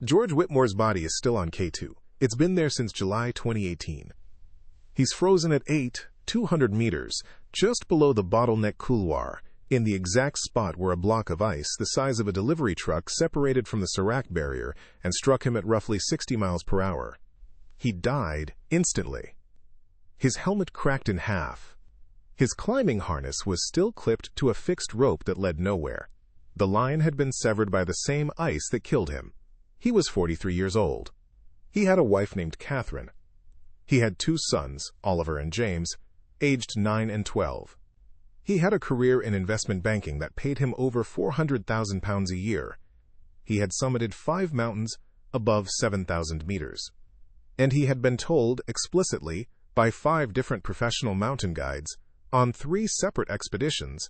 George Whitmore's body is still on K2. It's been there since July 2018. He's frozen at 200 meters, just below the bottleneck couloir, in the exact spot where a block of ice the size of a delivery truck separated from the Sirac barrier and struck him at roughly 60 miles per hour. He died instantly. His helmet cracked in half. His climbing harness was still clipped to a fixed rope that led nowhere. The line had been severed by the same ice that killed him. He was 43 years old. He had a wife named Catherine. He had two sons, Oliver and James, aged 9 and 12. He had a career in investment banking that paid him over £400,000 a year. He had summited 5 mountains above 7,000 meters. And he had been told explicitly by 5 different professional mountain guides on 3 separate expeditions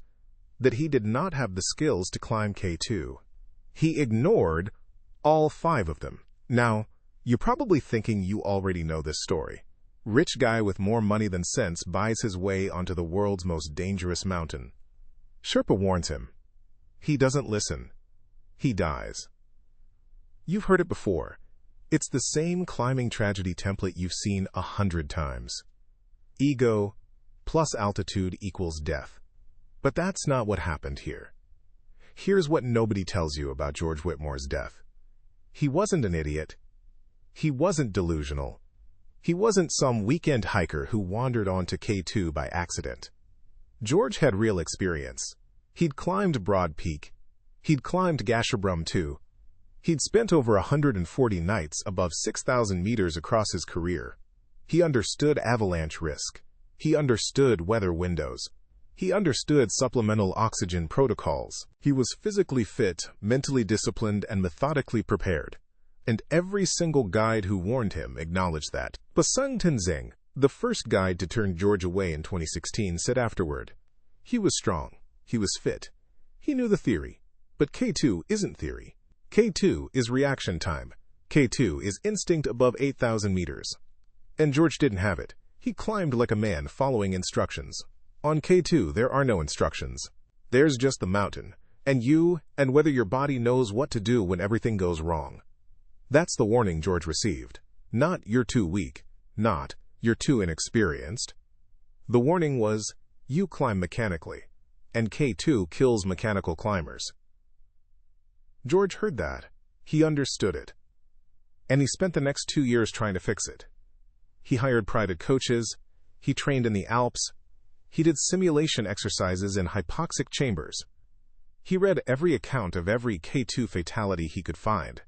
that he did not have the skills to climb K2. He ignored all 5 of them. Now, you're probably thinking you already know this story. Rich guy with more money than sense buys his way onto the world's most dangerous mountain. Sherpa warns him. He doesn't listen. He dies. You've heard it before. It's the same climbing tragedy template you've seen 100 times. Ego plus altitude equals death. But that's not what happened here. Here's what nobody tells you about George Whitmore's death. He wasn't an idiot. He wasn't delusional. He wasn't some weekend hiker who wandered onto K2 by accident. George had real experience. He'd climbed Broad Peak. He'd climbed Gasherbrum too. He'd spent over 140 nights above 6,000 meters across his career. He understood avalanche risk. He understood weather windows. He understood supplemental oxygen protocols. He was physically fit, mentally disciplined, and methodically prepared. And every single guide who warned him acknowledged that. Basung Tenzing, the first guide to turn George away in 2016, said afterward, "He was strong. He was fit. He knew the theory. But K2 isn't theory. K2 is reaction time. K2 is instinct above 8,000 meters. And George didn't have it. He climbed like a man following instructions. On K2, there are no instructions. There's just the mountain, and you, and whether your body knows what to do when everything goes wrong." That's the warning George received. Not "you're too weak," not "you're too inexperienced." The warning was, you climb mechanically, and K2 kills mechanical climbers. George heard that. He understood it. And he spent the next 2 years trying to fix it. He hired private coaches. He trained in the Alps. He did simulation exercises in hypoxic chambers. He read every account of every K2 fatality he could find.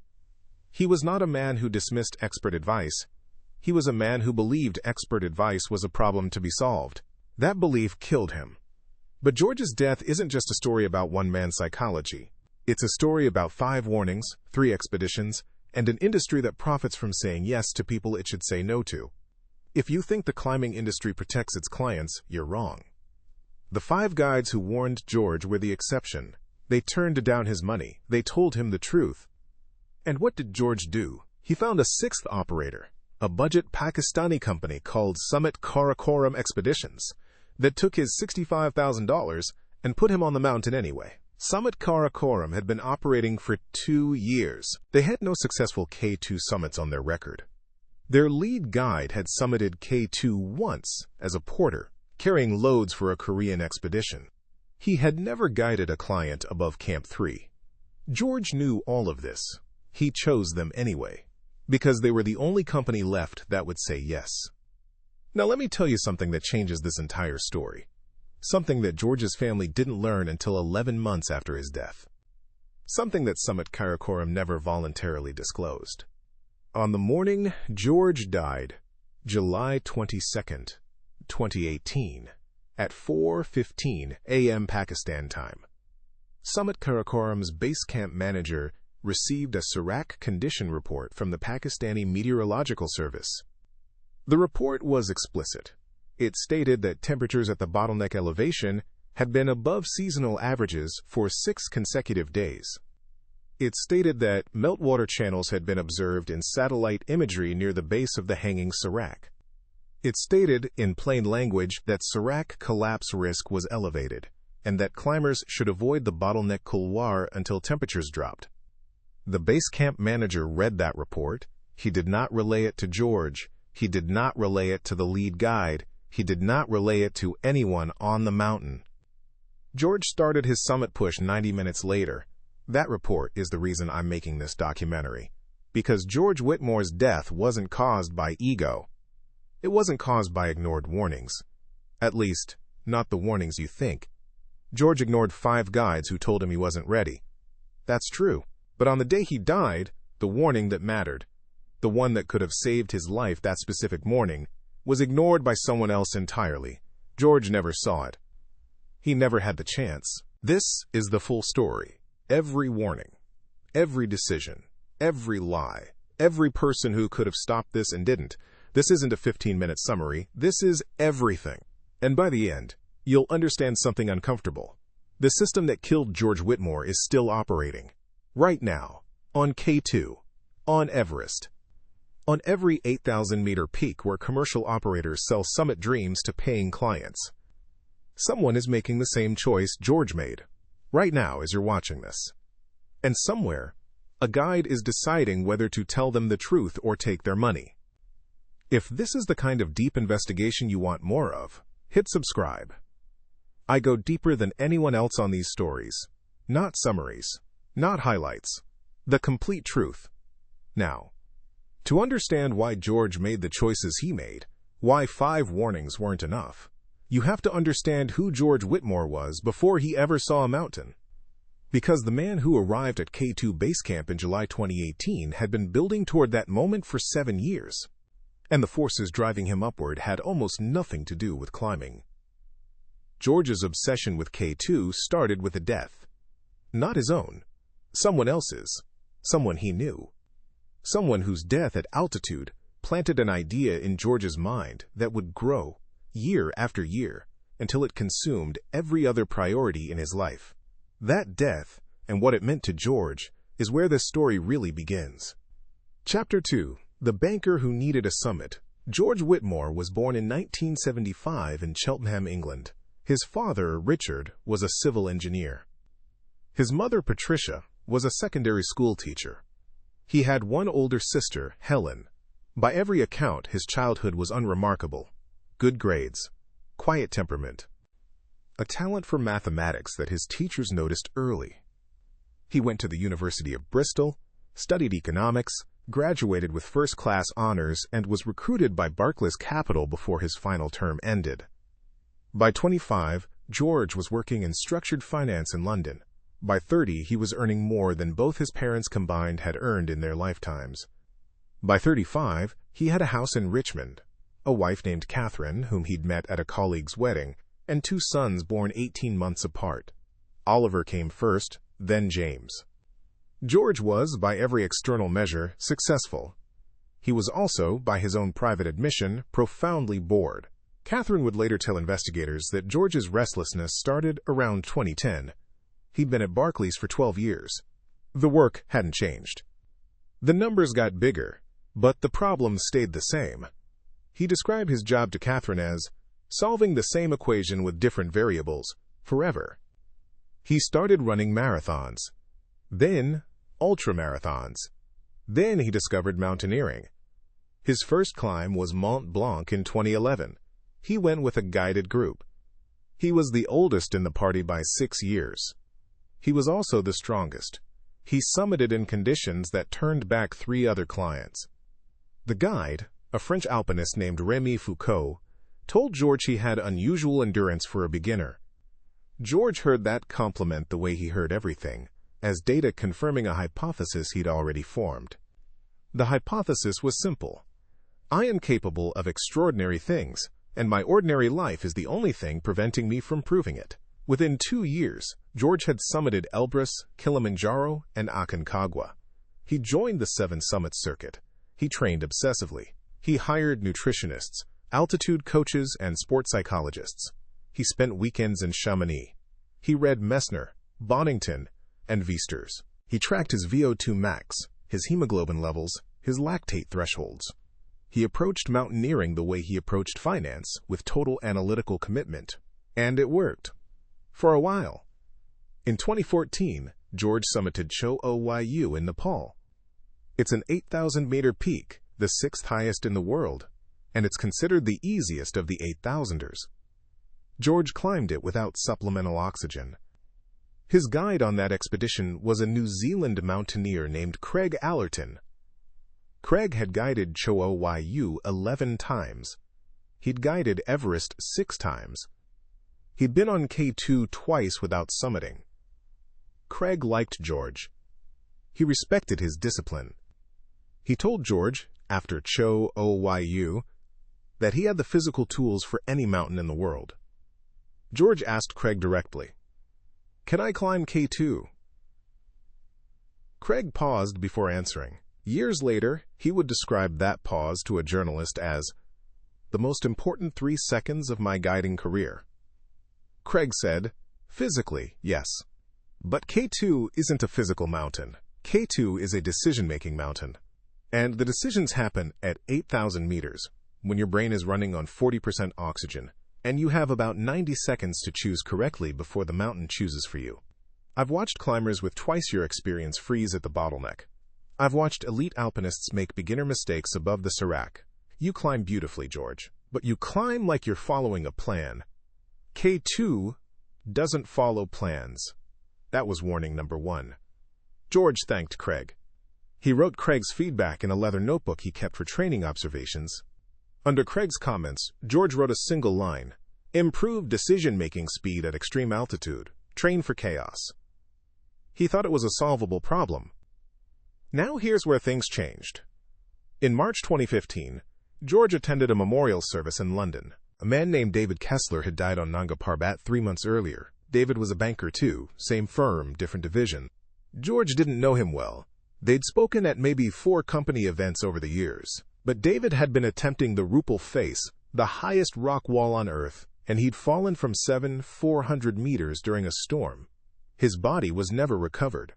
He was not a man who dismissed expert advice. He was a man who believed expert advice was a problem to be solved. That belief killed him. But George's death isn't just a story about one man's psychology. It's a story about 5 warnings, 3 expeditions, and an industry that profits from saying yes to people it should say no to. If you think the climbing industry protects its clients, you're wrong. The 5 guides who warned George were the exception. They turned down his money. They told him the truth. And what did George do? He found a 6th operator, a budget Pakistani company called Summit Karakoram Expeditions, that took his $65,000 and put him on the mountain anyway. Summit Karakoram had been operating for 2 years. They had no successful K2 summits on their record. Their lead guide had summited K2 once as a porter, carrying loads for a Korean expedition. He had never guided a client above Camp 3. George knew all of this. He chose them anyway, because they were the only company left that would say yes. Now let me tell you something that changes this entire story. Something that George's family didn't learn until 11 months after his death. Something that Summit Karakoram never voluntarily disclosed. On the morning George died, July 22nd, 2018, at 4:15 a.m. Pakistan time, Summit Karakoram's base camp manager received a Sirac condition report from the Pakistani Meteorological Service. The report was explicit. It stated that temperatures at the bottleneck elevation had been above seasonal averages for 6 consecutive days. It stated that meltwater channels had been observed in satellite imagery near the base of the hanging Sirac. It stated, in plain language, that Sirac collapse risk was elevated, and that climbers should avoid the bottleneck couloir until temperatures dropped. The base camp manager read that report. He did not relay it to George. He did not relay it to the lead guide. He did not relay it to anyone on the mountain. George started his summit push 90 minutes later. That report is the reason I'm making this documentary. Because George Whitmore's death wasn't caused by ego. It wasn't caused by ignored warnings. At least, not the warnings you think. George ignored 5 guides who told him he wasn't ready. That's true. But on the day he died, the warning that mattered, the one that could have saved his life that specific morning, was ignored by someone else entirely. George never saw it. He never had the chance. This is the full story. Every warning, every decision, every lie, every person who could have stopped this and didn't. This isn't a 15-minute summary. This is everything. And by the end, you'll understand something uncomfortable. The system that killed George Whitmore is still operating. Right now, on K2, on Everest, on every 8,000-meter peak where commercial operators sell summit dreams to paying clients. Someone is making the same choice George made, right now as you're watching this. And somewhere, a guide is deciding whether to tell them the truth or take their money. If this is the kind of deep investigation you want more of, hit subscribe. I go deeper than anyone else on these stories. Not summaries, not highlights. The complete truth. Now, to understand why George made the choices he made, why 5 warnings weren't enough, you have to understand who George Whitmore was before he ever saw a mountain. Because the man who arrived at K2 Base Camp in July 2018 had been building toward that moment for 7 years, and the forces driving him upward had almost nothing to do with climbing. George's obsession with K2 started with a death. Not his own. Someone else's. Someone he knew. Someone whose death at altitude planted an idea in George's mind that would grow, year after year, until it consumed every other priority in his life. That death, and what it meant to George, is where this story really begins. Chapter 2. The Banker Who Needed a Summit. George Whitmore was born in 1975 in Cheltenham, England. His father, Richard, was a civil engineer. His mother, Patricia, was a secondary school teacher. He had one older sister, Helen. By every account, his childhood was unremarkable. Good grades, quiet temperament, a talent for mathematics that his teachers noticed early. He went to the University of Bristol, studied economics, graduated with first-class honors, and was recruited by Barclays Capital before his final term ended. By 25, George was working in structured finance in London. By 30, he was earning more than both his parents combined had earned in their lifetimes. By 35, he had a house in Richmond, a wife named Catherine, whom he'd met at a colleague's wedding, and 2 sons born 18 months apart. Oliver came first, then James. George was, by every external measure, successful. He was also, by his own private admission, profoundly bored. Catherine would later tell investigators that George's restlessness started around 2010. He'd been at Barclays for 12 years. The work hadn't changed. The numbers got bigger, but the problems stayed the same. He described his job to Catherine as solving the same equation with different variables, forever. He started running marathons, then ultramarathons. Then he discovered mountaineering. His first climb was Mont Blanc in 2011. He went with a guided group. He was the oldest in the party by 6 years. He was also the strongest. He summited in conditions that turned back 3 other clients. The guide, a French alpinist named Rémi Foucault, told George he had unusual endurance for a beginner. George heard that compliment the way he heard everything, as data confirming a hypothesis he'd already formed. The hypothesis was simple. I am capable of extraordinary things, and my ordinary life is the only thing preventing me from proving it. Within 2 years, George had summited Elbrus, Kilimanjaro, and Aconcagua. He joined the 7 Summit circuit. He trained obsessively. He hired nutritionists, altitude coaches, and sports psychologists. He spent weekends in Chamonix. He read Messner, Bonington, and Viesturs. He tracked his VO2 max, his hemoglobin levels, his lactate thresholds. He approached mountaineering the way he approached finance, with total analytical commitment. And it worked. For a while. In 2014, George summited Cho-Oyu in Nepal. It's an 8,000-meter peak, the sixth highest in the world, and it's considered the easiest of the 8,000ers. George climbed it without supplemental oxygen. His guide on that expedition was a New Zealand mountaineer named Craig Allerton. Craig had guided Cho-Oyu 11 times. He'd guided Everest 6 times. He'd been on K2 twice without summiting. Craig liked George. He respected his discipline. He told George, after Cho-Oyu, that he had the physical tools for any mountain in the world. George asked Craig directly, "Can I climb K2?" Craig paused before answering. Years later, he would describe that pause to a journalist as the most important 3 seconds of my guiding career. Craig said, "Physically, yes. But K2 isn't a physical mountain. K2 is a decision-making mountain. And the decisions happen at 8,000 meters, when your brain is running on 40% oxygen, and you have about 90 seconds to choose correctly before the mountain chooses for you. I've watched climbers with twice your experience freeze at the bottleneck. I've watched elite alpinists make beginner mistakes above the Serac. You climb beautifully, George, but you climb like you're following a plan. K2 doesn't follow plans." That was warning number 1. George thanked Craig. He wrote Craig's feedback in a leather notebook he kept for training observations. Under Craig's comments, George wrote a single line: "Improve decision-making speed at extreme altitude. Train for chaos." He thought it was a solvable problem. Now here's where things changed. In March 2015, George attended a memorial service in London. A man named David Kessler had died on Nanga Parbat 3 months earlier. David was a banker too, same firm, different division. George didn't know him well. They'd spoken at maybe 4 company events over the years. But David had been attempting the Rupel Face, the highest rock wall on Earth, and he'd fallen from 400 meters during a storm. His body was never recovered.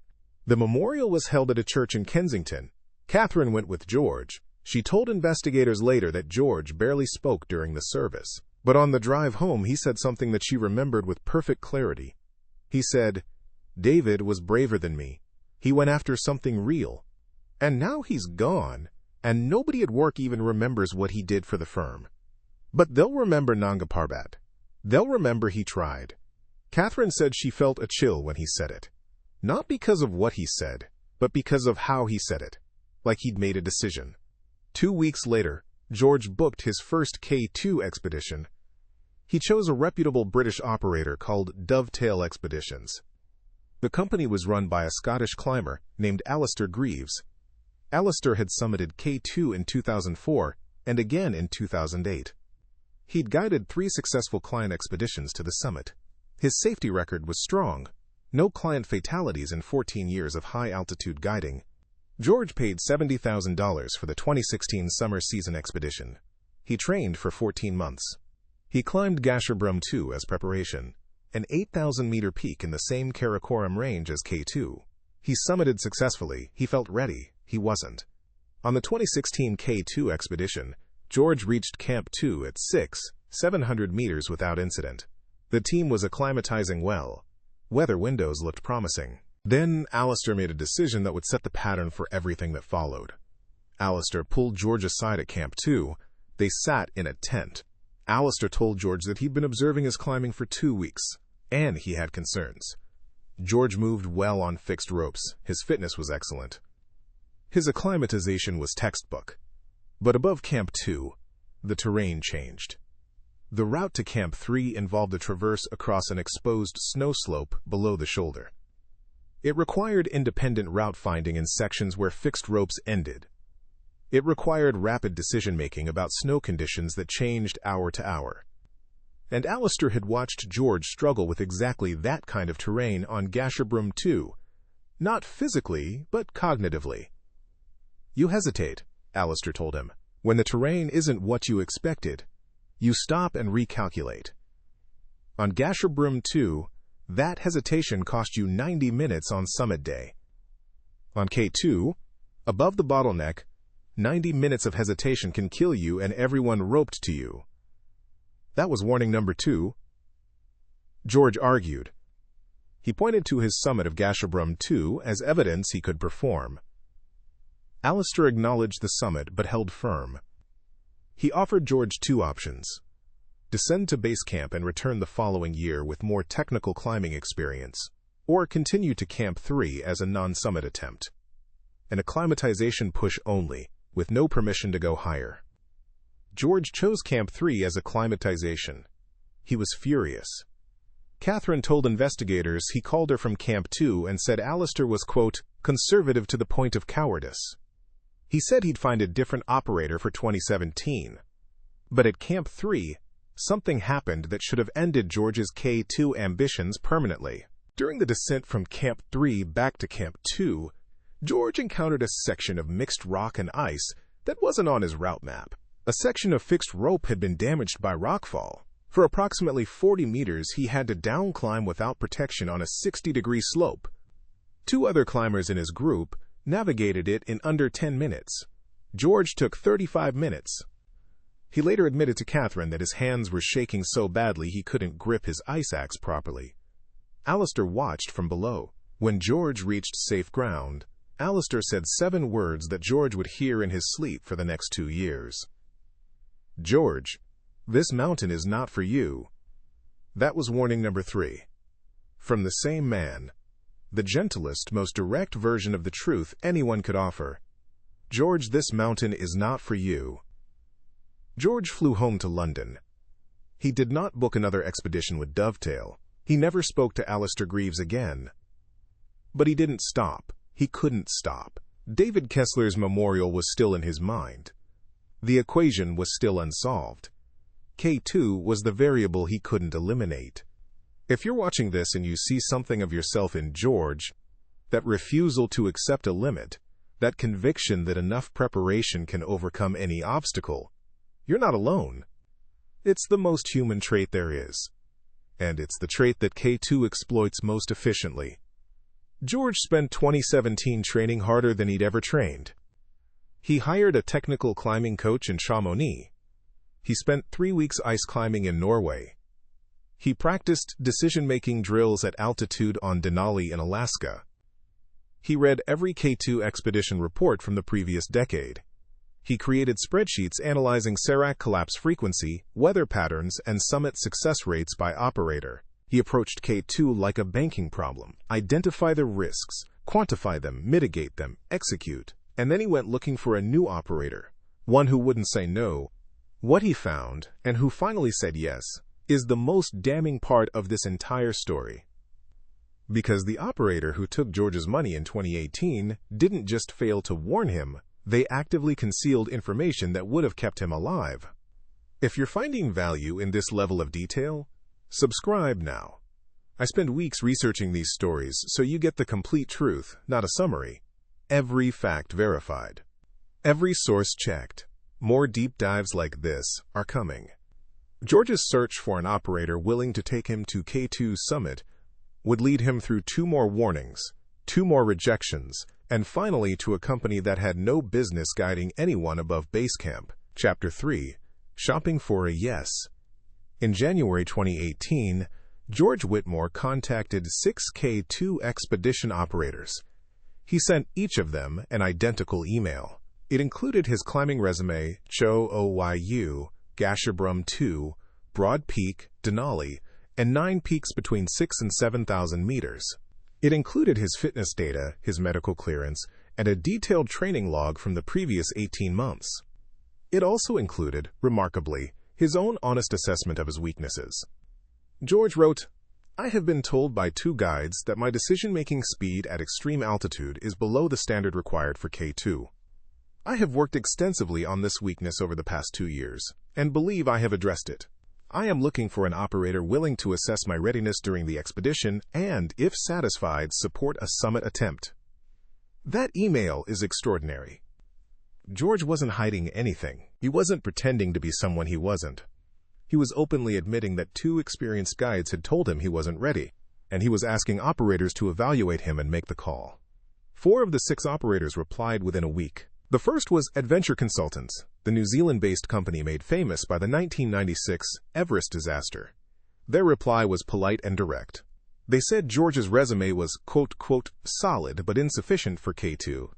The memorial was held at a church in Kensington. Catherine went with George. She told investigators later that George barely spoke during the service. But on the drive home, he said something that she remembered with perfect clarity. He said, "David was braver than me. He went after something real. And now he's gone, and nobody at work even remembers what he did for the firm. But they'll remember Nanga Parbat. They'll remember he tried." Catherine said she felt a chill when he said it. Not because of what he said, but because of how he said it. Like he'd made a decision. 2 weeks later, George booked his first K2 expedition. He chose a reputable British operator called Dovetail Expeditions. The company was run by a Scottish climber named Alistair Greaves. Alistair had summited K2 in 2004 and again in 2008. He'd guided 3 successful client expeditions to the summit. His safety record was strong. No client fatalities in 14 years of high-altitude guiding. George paid $70,000 for the 2016 summer season expedition. He trained for 14 months. He climbed Gasherbrum 2 as preparation, an 8,000-meter peak in the same Karakoram range as K2. He summited successfully. He felt ready. He wasn't. On the 2016 K2 expedition, George reached Camp 2 at 700 meters without incident. The team was acclimatizing well. Weather windows looked promising. Then Alistair made a decision that would set the pattern for everything that followed. Alistair pulled George aside at Camp 2. They sat in a tent. Alistair told George that he'd been observing his climbing for 2 weeks, and he had concerns. George moved well on fixed ropes. His fitness was excellent. His acclimatization was textbook. But above Camp 2, the terrain changed. The route to Camp 3 involved a traverse across an exposed snow slope below the shoulder. It required independent route finding in sections where fixed ropes ended. It required rapid decision-making about snow conditions that changed hour to hour. And Alistair had watched George struggle with exactly that kind of terrain on Gasherbrum 2, not physically, but cognitively. "You hesitate," Alistair told him. "When the terrain isn't what you expected, you stop and recalculate." On Gasherbrum 2, that hesitation cost you 90 minutes on summit day. On K2, above the bottleneck, 90 minutes of hesitation can kill you and everyone roped to you. That was warning number 2. George argued. He pointed to his summit of Gasherbrum 2 as evidence he could perform. Alistair acknowledged the summit but held firm. He offered George two options: descend to base camp and return the following year with more technical climbing experience, or continue to Camp 3 as a non-summit attempt. An acclimatization push only, with no permission to go higher. George chose Camp 3 as acclimatization. He was furious. Catherine told investigators he called her from Camp 2 and said Alistair was, quote, conservative to the point of cowardice. He said he'd find a different operator for 2017. But at Camp 3, something happened that should have ended George's K2 ambitions permanently. During the descent from Camp 3 back to Camp 2, George encountered a section of mixed rock and ice that wasn't on his route map. A section of fixed rope had been damaged by rockfall. For approximately 40 meters, he had to downclimb without protection on a 60-degree slope. Two other climbers in his group navigated it in under 10 minutes. George took 35 minutes. He later admitted to Catherine that his hands were shaking so badly he couldn't grip his ice axe properly. Alistair watched from below. When George reached safe ground, Alistair said 7 words that George would hear in his sleep for the next 2 years. George, this mountain is not for you. That was warning number 3. From the same man. The gentlest, most direct version of the truth anyone could offer. George, this mountain is not for you. George flew home to London. He did not book another expedition with Dovetail. He never spoke to Alistair Greaves again. But he didn't stop. He couldn't stop. David Kessler's memorial was still in his mind. The equation was still unsolved. K2 was the variable he couldn't eliminate. If you're watching this and you see something of yourself in George, that refusal to accept a limit, that conviction that enough preparation can overcome any obstacle, you're not alone. It's the most human trait there is. And it's the trait that K2 exploits most efficiently. George spent 2017 training harder than he'd ever trained. He hired a technical climbing coach in Chamonix. He spent 3 weeks ice climbing in Norway. He practiced decision-making drills at altitude on Denali in Alaska. He read every K2 expedition report from the previous decade. He created spreadsheets analyzing Serac collapse frequency, weather patterns, and summit success rates by operator. He approached K2 like a banking problem. Identify the risks, quantify them, mitigate them, execute. And then he went looking for a new operator, one who wouldn't say no. What he found, and who finally said yes, is the most damning part of this entire story. Because the operator who took George's money in 2018 didn't just fail to warn him, they actively concealed information that would have kept him alive. If you're finding value in this level of detail, subscribe now. I spend weeks researching these stories so you get the complete truth, not a summary. Every fact verified. Every source checked. More deep dives like this are coming. George's search for an operator willing to take him to K2's summit would lead him through 2 more warnings, 2 more rejections, and finally to a company that had no business guiding anyone above base camp. Chapter 3. Shopping for a Yes. In January 2018, George Whitmore contacted 6 K2 expedition operators. He sent each of them an identical email. It included his climbing resume, Cho Oyu, Gasherbrum 2, Broad Peak, Denali, and 9 peaks between 6 and 7,000 meters. It included his fitness data, his medical clearance, and a detailed training log from the previous 18 months. It also included, remarkably, his own honest assessment of his weaknesses. George wrote, I have been told by 2 guides that my decision-making speed at extreme altitude is below the standard required for K2. I have worked extensively on this weakness over the past 2 years, and believe I have addressed it. I am looking for an operator willing to assess my readiness during the expedition and, if satisfied, support a summit attempt. That email is extraordinary. George wasn't hiding anything. He wasn't pretending to be someone he wasn't. He was openly admitting that 2 experienced guides had told him he wasn't ready, and he was asking operators to evaluate him and make the call. 4 of the 6 operators replied within a week. The first was Adventure Consultants, the New Zealand-based company made famous by the 1996 Everest disaster. Their reply was polite and direct. They said George's resume was, quote, solid but insufficient for K2.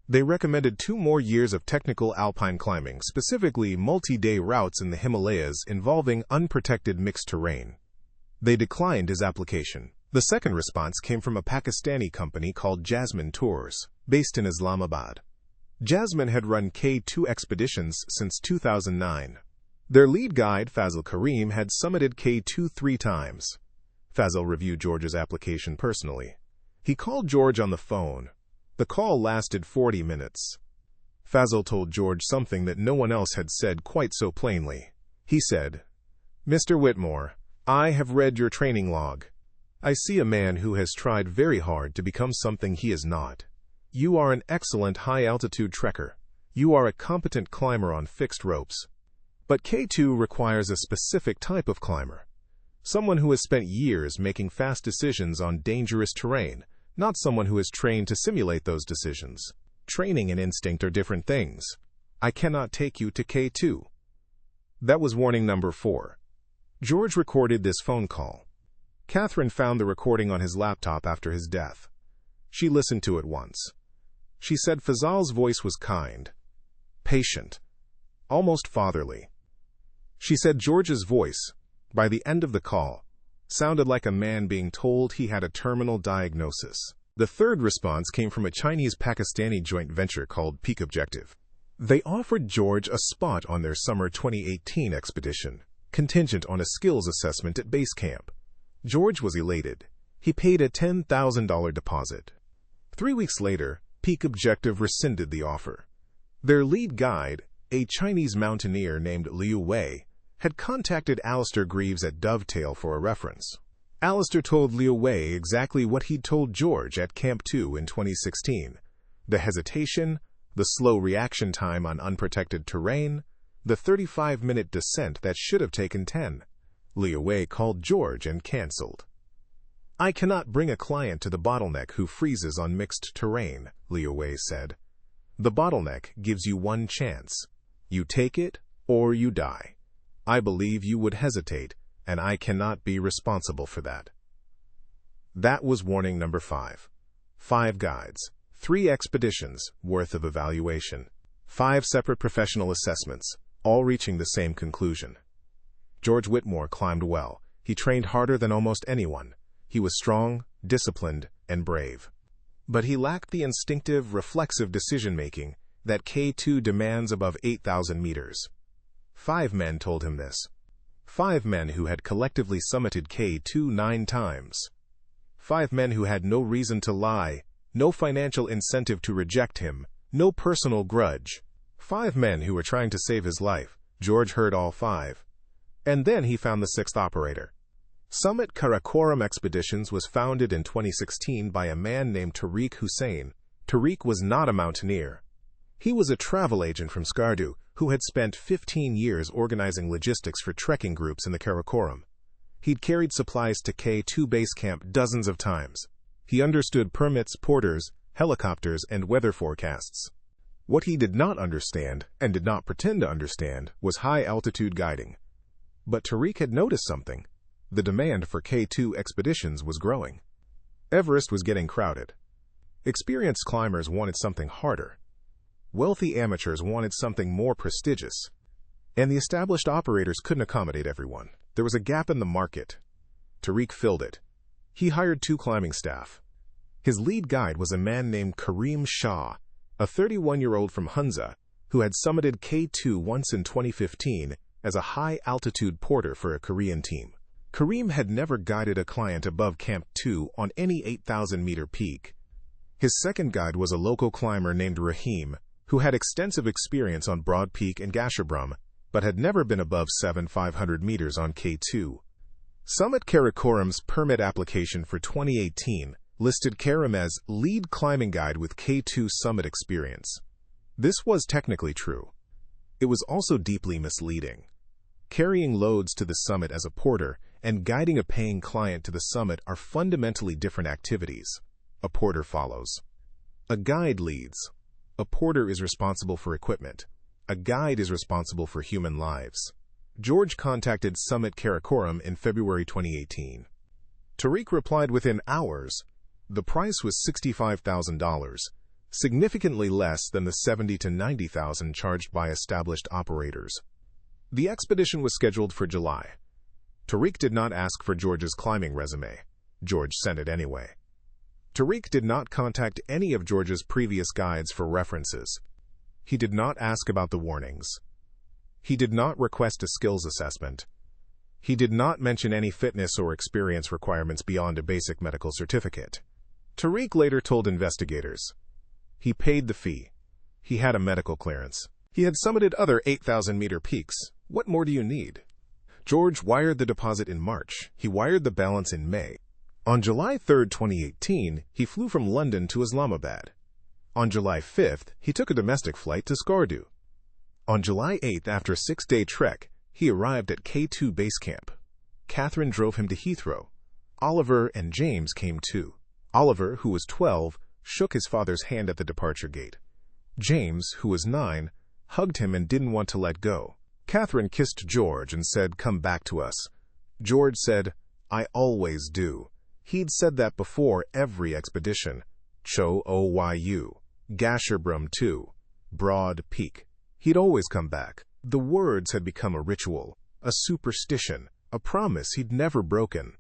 They recommended 2 more years of technical alpine climbing, specifically multi-day routes in the Himalayas involving unprotected mixed terrain. They declined his application. The second response came from a Pakistani company called Jasmine Tours, based in Islamabad. Jasmine had run K2 expeditions since 2009. Their lead guide, Fazil Karim, had summited K2 3 times. Fazil reviewed George's application personally. He called George on the phone. The call lasted 40 minutes. Fazil told George something that no one else had said quite so plainly. He said, "Mr. Whitmore, I have read your training log. I see a man who has tried very hard to become something he is not. You are an excellent high-altitude trekker. You are a competent climber on fixed ropes. But K2 requires a specific type of climber. Someone who has spent years making fast decisions on dangerous terrain, not someone who is trained to simulate those decisions. Training and instinct are different things. I cannot take you to K2. That was warning number 4. George recorded this phone call. Catherine found the recording on his laptop after his death. She listened to it once. She said Fazal's voice was kind, patient, almost fatherly. She said George's voice, by the end of the call, sounded like a man being told he had a terminal diagnosis. The third response came from a Chinese-Pakistani joint venture called Peak Objective. They offered George a spot on their summer 2018 expedition, contingent on a skills assessment at base camp. George was elated. He paid a $10,000 deposit. 3 weeks later, Peak Objective rescinded the offer. Their lead guide, a Chinese mountaineer named Liu Wei, had contacted Alistair Greaves at Dovetail for a reference. Alistair told Liu Wei exactly what he'd told George at Camp 2 in 2016. The hesitation, the slow reaction time on unprotected terrain, the 35-minute descent that should have taken 10. Liu Wei called George and canceled. I cannot bring a client to the bottleneck who freezes on mixed terrain, Liu Wei said. The bottleneck gives you one chance. You take it or you die. I believe you would hesitate, and I cannot be responsible for that. That was warning number 5. 5 guides, 3 expeditions worth of evaluation, 5 separate professional assessments, all reaching the same conclusion. George Whitmore climbed well. He trained harder than almost anyone. He was strong, disciplined, and brave. But he lacked the instinctive, reflexive decision-making that K2 demands above 8,000 meters. 5 men told him this. 5 men who had collectively summited K2 9 times. 5 men who had no reason to lie, no financial incentive to reject him, no personal grudge. 5 men who were trying to save his life. George heard all 5. And then he found the 6th operator. Summit Karakoram Expeditions was founded in 2016 by a man named Tariq Hussain. Tariq was not a mountaineer. He was a travel agent from Skardu who had spent 15 years organizing logistics for trekking groups in the Karakoram. He'd carried supplies to K2 base camp dozens of times. He understood permits, porters, helicopters, and weather forecasts. What he did not understand, and did not pretend to understand, was high-altitude guiding. But Tariq had noticed something. The demand for K2 expeditions was growing. Everest was getting crowded. Experienced climbers wanted something harder. Wealthy amateurs wanted something more prestigious. And the established operators couldn't accommodate everyone. There was a gap in the market. Tariq filled it. He hired 2 climbing staff. His lead guide was a man named Karim Shah, a 31-year-old from Hunza, who had summited K2 once in 2015 as a high-altitude porter for a Korean team. Karim had never guided a client above Camp 2 on any 8,000-meter peak. His second guide was a local climber named Rahim, who had extensive experience on Broad Peak and Gasherbrum, but had never been above 7,500 meters on K2. Summit Karakoram's permit application for 2018 listed Karim as lead climbing guide with K2 summit experience. This was technically true. It was also deeply misleading. Carrying loads to the summit as a porter and guiding a paying client to the summit are fundamentally different activities. A porter follows. A guide leads. A porter is responsible for equipment. A guide is responsible for human lives. George contacted Summit Karakoram in February 2018. Tariq replied within hours. The price was $65,000, significantly less than the $70,000 to $90,000 charged by established operators. The expedition was scheduled for July. Tariq did not ask for George's climbing resume. George sent it anyway. Tariq did not contact any of George's previous guides for references. He did not ask about the warnings. He did not request a skills assessment. He did not mention any fitness or experience requirements beyond a basic medical certificate. Tariq later told investigators, he paid the fee. He had a medical clearance. He had summited other 8,000-meter peaks. What more do you need? George wired the deposit in March. He wired the balance in May. On July 3, 2018, he flew from London to Islamabad. On July 5th, he took a domestic flight to Skardu. On July 8th, after a 6-day trek, he arrived at K2 base camp. Catherine drove him to Heathrow. Oliver and James came too. Oliver, who was 12, shook his father's hand at the departure gate. James, who was 9, hugged him and didn't want to let go. Catherine kissed George and said, "Come back to us." George said, "I always do." He'd said that before every expedition. Cho Oyu, Gasherbrum 2, Broad Peak. He'd always come back. The words had become a ritual, a superstition, a promise he'd never broken.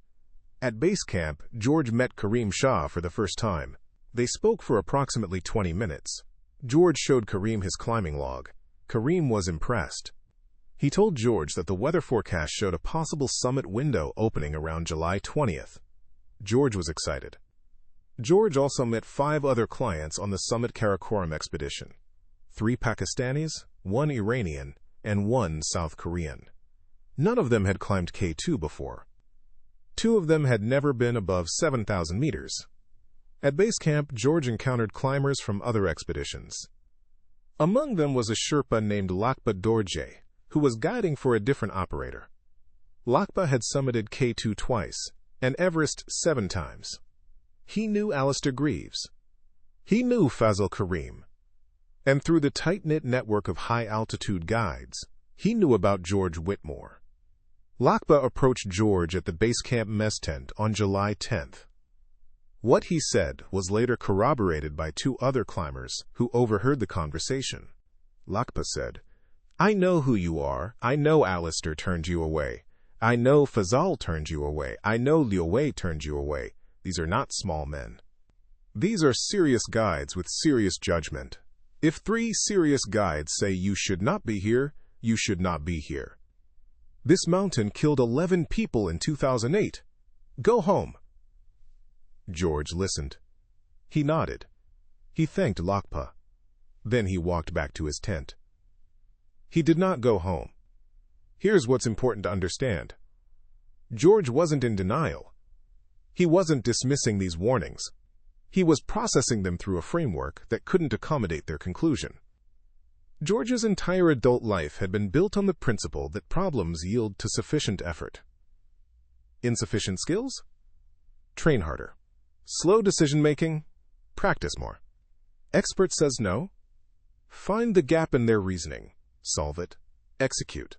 At base camp, George met Karim Shah for the first time. They spoke for approximately 20 minutes. George showed Karim his climbing log. Karim was impressed. He told George that the weather forecast showed a possible summit window opening around July 20th. George was excited. George also met 5 other clients on the Summit Karakoram expedition. 3 Pakistanis, 1 Iranian, and 1 South Korean. None of them had climbed K2 before. 2 of them had never been above 7,000 meters. At base camp, George encountered climbers from other expeditions. Among them was a Sherpa named Lakpa Dorje, who was guiding for a different operator. Lakpa had summited K2 twice, and Everest 7 times. He knew Alistair Greaves. He knew Fazil Karim. And through the tight-knit network of high-altitude guides, he knew about George Whitmore. Lakpa approached George at the base camp mess tent on July 10th. What he said was later corroborated by 2 other climbers who overheard the conversation. Lakpa said, "I know who you are. I know Alistair turned you away. I know Fazal turned you away. I know Liu Wei turned you away. These are not small men. These are serious guides with serious judgment. If 3 serious guides say you should not be here, you should not be here. This mountain killed 11 people in 2008. Go home." George listened. He nodded. He thanked Lakpa. Then he walked back to his tent. He did not go home. Here's what's important to understand. George wasn't in denial. He wasn't dismissing these warnings. He was processing them through a framework that couldn't accommodate their conclusion. George's entire adult life had been built on the principle that problems yield to sufficient effort. Insufficient skills? Train harder. Slow decision-making? Practice more. Expert says no? Find the gap in their reasoning. Solve it. Execute.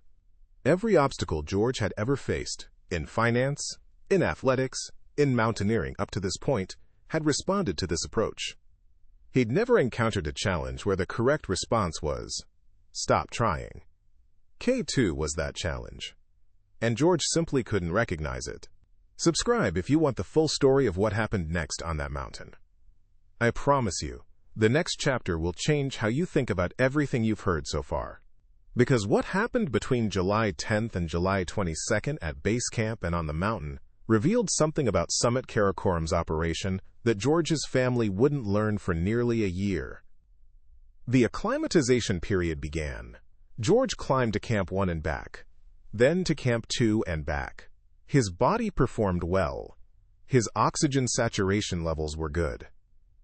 Every obstacle George had ever faced, in finance, in athletics, in mountaineering up to this point, had responded to this approach. He'd never encountered a challenge where the correct response was, "Stop trying." K2 was that challenge, and George simply couldn't recognize it. Subscribe if you want the full story of what happened next on that mountain. I promise you, the next chapter will change how you think about everything you've heard so far. Because what happened between July 10th and July 22nd at base camp and on the mountain revealed something about Summit Karakoram's operation that George's family wouldn't learn for nearly a year. The acclimatization period began. George climbed to Camp 1 and back, then to Camp 2 and back. His body performed well. His oxygen saturation levels were good.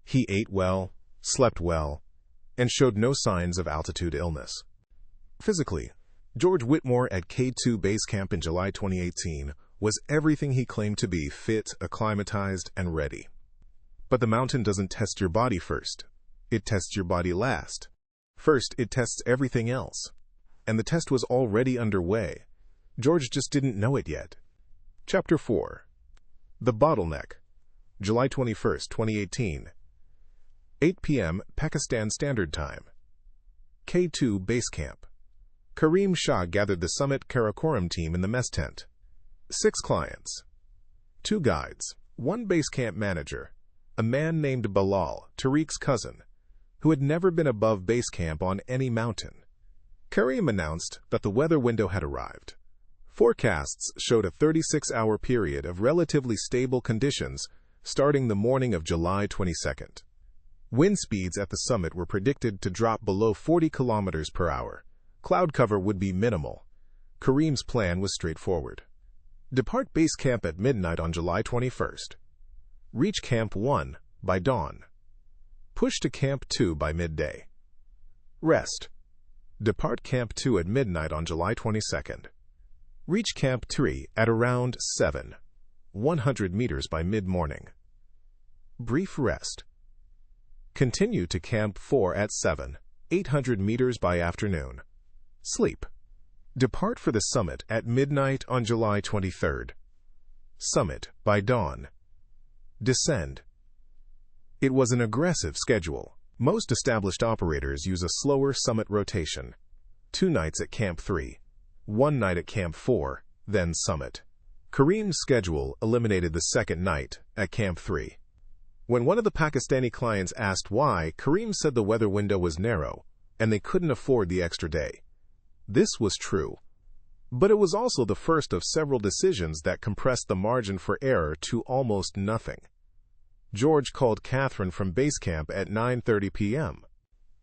He ate well, slept well, and showed no signs of altitude illness. Physically, George Whitmore at K2 base camp in July 2018 was everything he claimed to be: fit, acclimatized, and ready. But the mountain doesn't test your body first. It tests your body last. First, it tests everything else. And the test was already underway. George just didn't know it yet. Chapter 4. The Bottleneck, July 21, 2018. 8 p.m. Pakistan Standard Time. K2 Base Camp. Kareem Shah gathered the Summit Karakoram team in the mess tent. 6 clients. 2 guides, 1 base camp manager, a man named Bilal, Tariq's cousin, who had never been above base camp on any mountain. Kareem announced that the weather window had arrived. Forecasts showed a 36-hour period of relatively stable conditions starting the morning of July 22nd. Wind speeds at the summit were predicted to drop below 40 kilometers per hour. Cloud cover would be minimal. Kareem's plan was straightforward. Depart base camp at midnight on July 21st. Reach Camp 1 by dawn. Push to Camp 2 by midday. Rest. Depart Camp 2 at midnight on July 22nd. Reach Camp 3 at around 100 meters by mid-morning. Brief rest. Continue to Camp 4 at 800 meters by afternoon. Sleep. Depart for the summit at midnight on July 23rd. Summit by dawn. Descend. It was an aggressive schedule. Most established operators use a slower summit rotation. 2 nights at Camp 3, 1 night at Camp 4, then summit. Kareem's schedule eliminated the second night at Camp 3. When one of the Pakistani clients asked why, Kareem said the weather window was narrow and they couldn't afford the extra day. This was true, but it was also the first of several decisions that compressed the margin for error to almost nothing. George called Catherine from base camp at 9:30 p.m.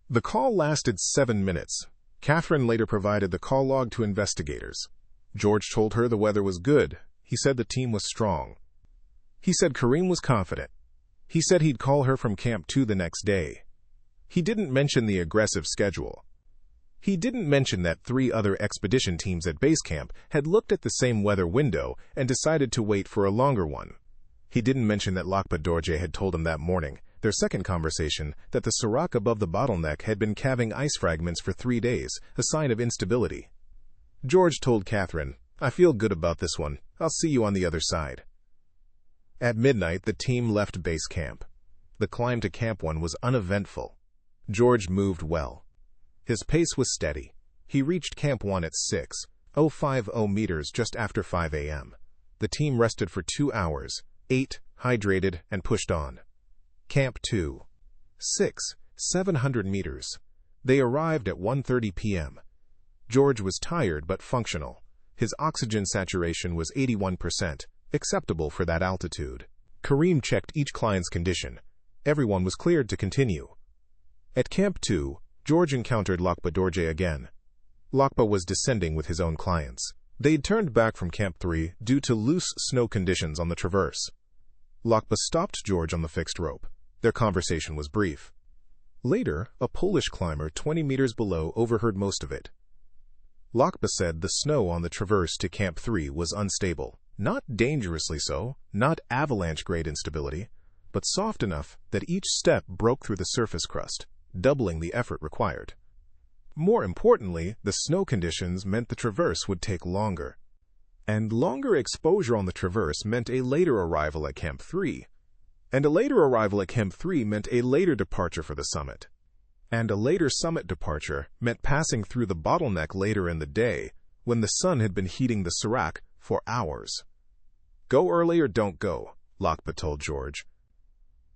The call lasted 7 minutes. Catherine later provided the call log to investigators. George told her the weather was good. He said the team was strong. He said Kareem was confident. He said he'd call her from Camp 2 the next day. He didn't mention the aggressive schedule. He didn't mention that 3 other expedition teams at base camp had looked at the same weather window and decided to wait for a longer one. He didn't mention that Lakpa Dorje had told him that morning, their second conversation, that the Serac above the bottleneck had been calving ice fragments for 3 days, a sign of instability. George told Catherine, "I feel good about this one. I'll see you on the other side." At midnight, the team left base camp. The climb to Camp 1 was uneventful. George moved well. His pace was steady. He reached Camp 1 at 6:50 meters just after 5 a.m. The team rested for 2 hours, ate, hydrated, and pushed on. Camp 2. 700 meters. They arrived at 1:30 p.m. George was tired but functional. His oxygen saturation was 81%, acceptable for that altitude. Kareem checked each client's condition. Everyone was cleared to continue. At Camp 2, George encountered Lakpa Dorje again. Lakpa was descending with his own clients. They'd turned back from Camp 3 due to loose snow conditions on the traverse. Lakpa stopped George on the fixed rope. Their conversation was brief. Later, a Polish climber 20 meters below overheard most of it. Lakpa said the snow on the traverse to Camp 3 was unstable. Not dangerously so, not avalanche-grade instability, but soft enough that each step broke through the surface crust, doubling the effort required. More importantly, the snow conditions meant the traverse would take longer. And longer exposure on the traverse meant a later arrival at Camp 3. And a later arrival at Camp 3 meant a later departure for the summit. And a later summit departure meant passing through the bottleneck later in the day, when the sun had been heating the Serac for hours. "Go early or don't go," Lakpa told George.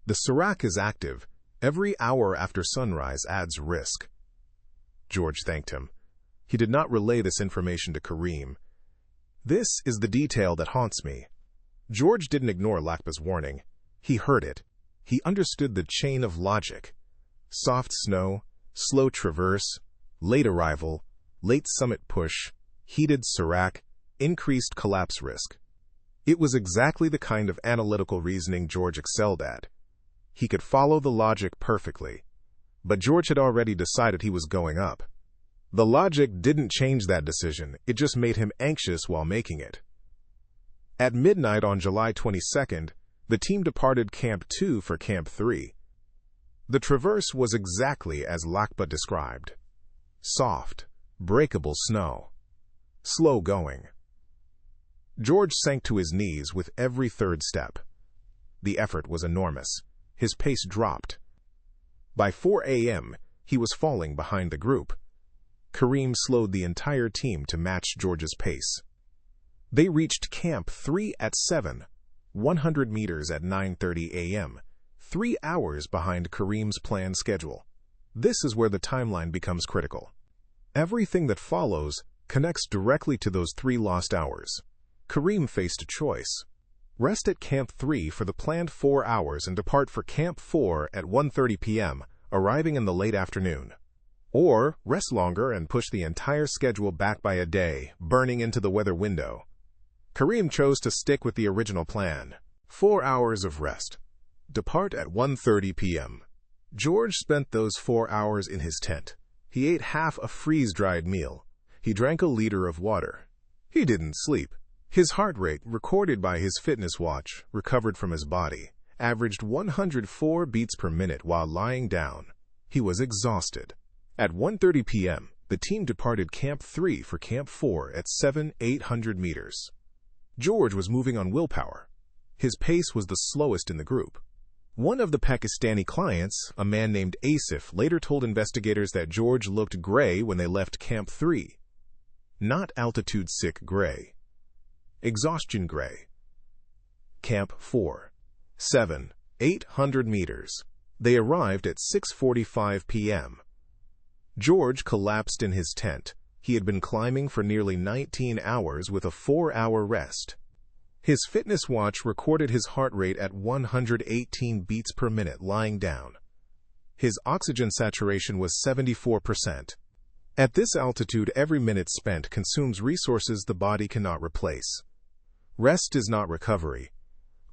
"The Serac is active. Every hour after sunrise adds risk." George thanked him. He did not relay this information to Kareem. "This is the detail that haunts me." George didn't ignore Lakpa's warning. He heard it. He understood the chain of logic. Soft snow, slow traverse, late arrival, late summit push, heated Serac, increased collapse risk. It was exactly the kind of analytical reasoning George excelled at. He could follow the logic perfectly. But George had already decided he was going up. The logic didn't change that decision, it just made him anxious while making it. At midnight on July 22nd, the team departed Camp 2 for Camp 3. The traverse was exactly as Lakpa described. Soft, breakable snow. Slow going. George sank to his knees with every third step. The effort was enormous. His pace dropped. By 4 a.m., he was falling behind the group. Kareem slowed the entire team to match George's pace. They reached Camp 3 at 7, 100 meters at 9:30 a.m., 3 hours behind Kareem's planned schedule. This is where the timeline becomes critical. Everything that follows connects directly to those 3 lost hours. Kareem faced a choice. Rest at Camp 3 for the planned 4 hours and depart for Camp 4 at 1:30 p.m., arriving in the late afternoon. Or rest longer and push the entire schedule back by a day, burning into the weather window. Kareem chose to stick with the original plan. 4 hours of rest. Depart at 1:30 p.m. George spent those 4 hours in his tent. He ate half a freeze-dried meal. He drank a liter of water. He didn't sleep. His heart rate, recorded by his fitness watch, recovered from his body, averaged 104 beats per minute while lying down. He was exhausted. At 1:30 p.m., the team departed Camp 3 for Camp 4 at 800 meters. George was moving on willpower. His pace was the slowest in the group. One of the Pakistani clients, a man named Asif, later told investigators that George looked gray when they left Camp 3. Not altitude-sick gray. Exhaustion gray. Camp 4. 800 meters. They arrived at 6:45 p.m. George collapsed in his tent. He had been climbing for nearly 19 hours with a 4-hour rest. His fitness watch recorded his heart rate at 118 beats per minute lying down. His oxygen saturation was 74%. At this altitude, every minute spent consumes resources the body cannot replace. Rest is not recovery.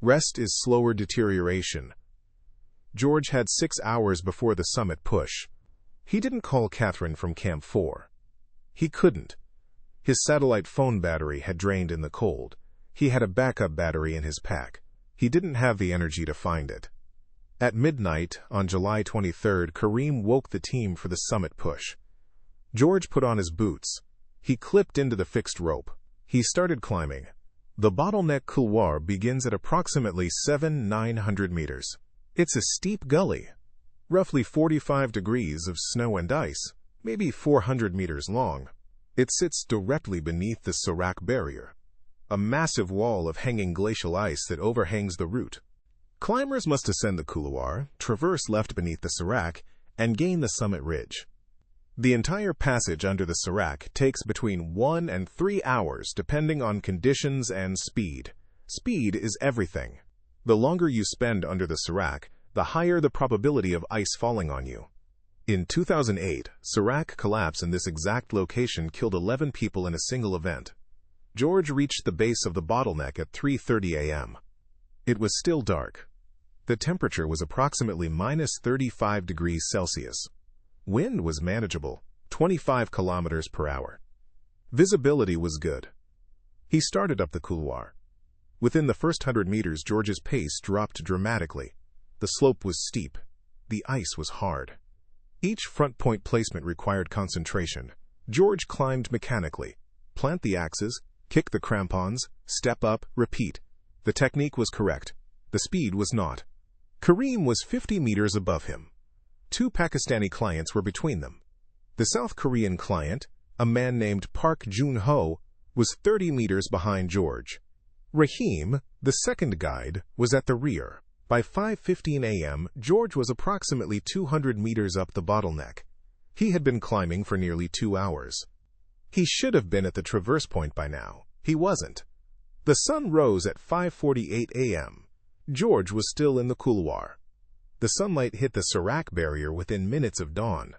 Rest is slower deterioration. George had 6 hours before the summit push. He didn't call Catherine from Camp 4. He couldn't. His satellite phone battery had drained in the cold. He had a backup battery in his pack. He didn't have the energy to find it. At midnight on July 23rd, Kareem woke the team for the summit push. George put on his boots. He clipped into the fixed rope. He started climbing. The bottleneck couloir begins at approximately 900 meters. It's a steep gully, roughly 45 degrees of snow and ice, maybe 400 meters long. It sits directly beneath the Serac barrier, a massive wall of hanging glacial ice that overhangs the route. Climbers must ascend the couloir, traverse left beneath the Serac, and gain the summit ridge. The entire passage under the Serac takes between 1 and 3 hours depending on conditions and speed. Speed is everything. The longer you spend under the Serac, the higher the probability of ice falling on you. In 2008, Serac collapse in this exact location killed 11 people in a single event. George reached the base of the bottleneck at 3:30 a.m. It was still dark. The temperature was approximately -35 degrees Celsius. Wind was manageable, 25 kilometers per hour. Visibility was good. He started up the couloir. Within the first 100 meters, George's pace dropped dramatically. The slope was steep. The ice was hard. Each front point placement required concentration. George climbed mechanically. Plant the axes, kick the crampons, step up, repeat. The technique was correct. The speed was not. Kareem was 50 meters above him. 2 Pakistani clients were between them. The South Korean client, a man named Park Jun-ho, was 30 meters behind George. Rahim, the second guide, was at the rear. By 5:15 a.m., George was approximately 200 meters up the bottleneck. He had been climbing for nearly 2 hours. He should have been at the traverse point by now. He wasn't. The sun rose at 5:48 a.m. George was still in the couloir. The sunlight hit the Serac barrier within minutes of dawn.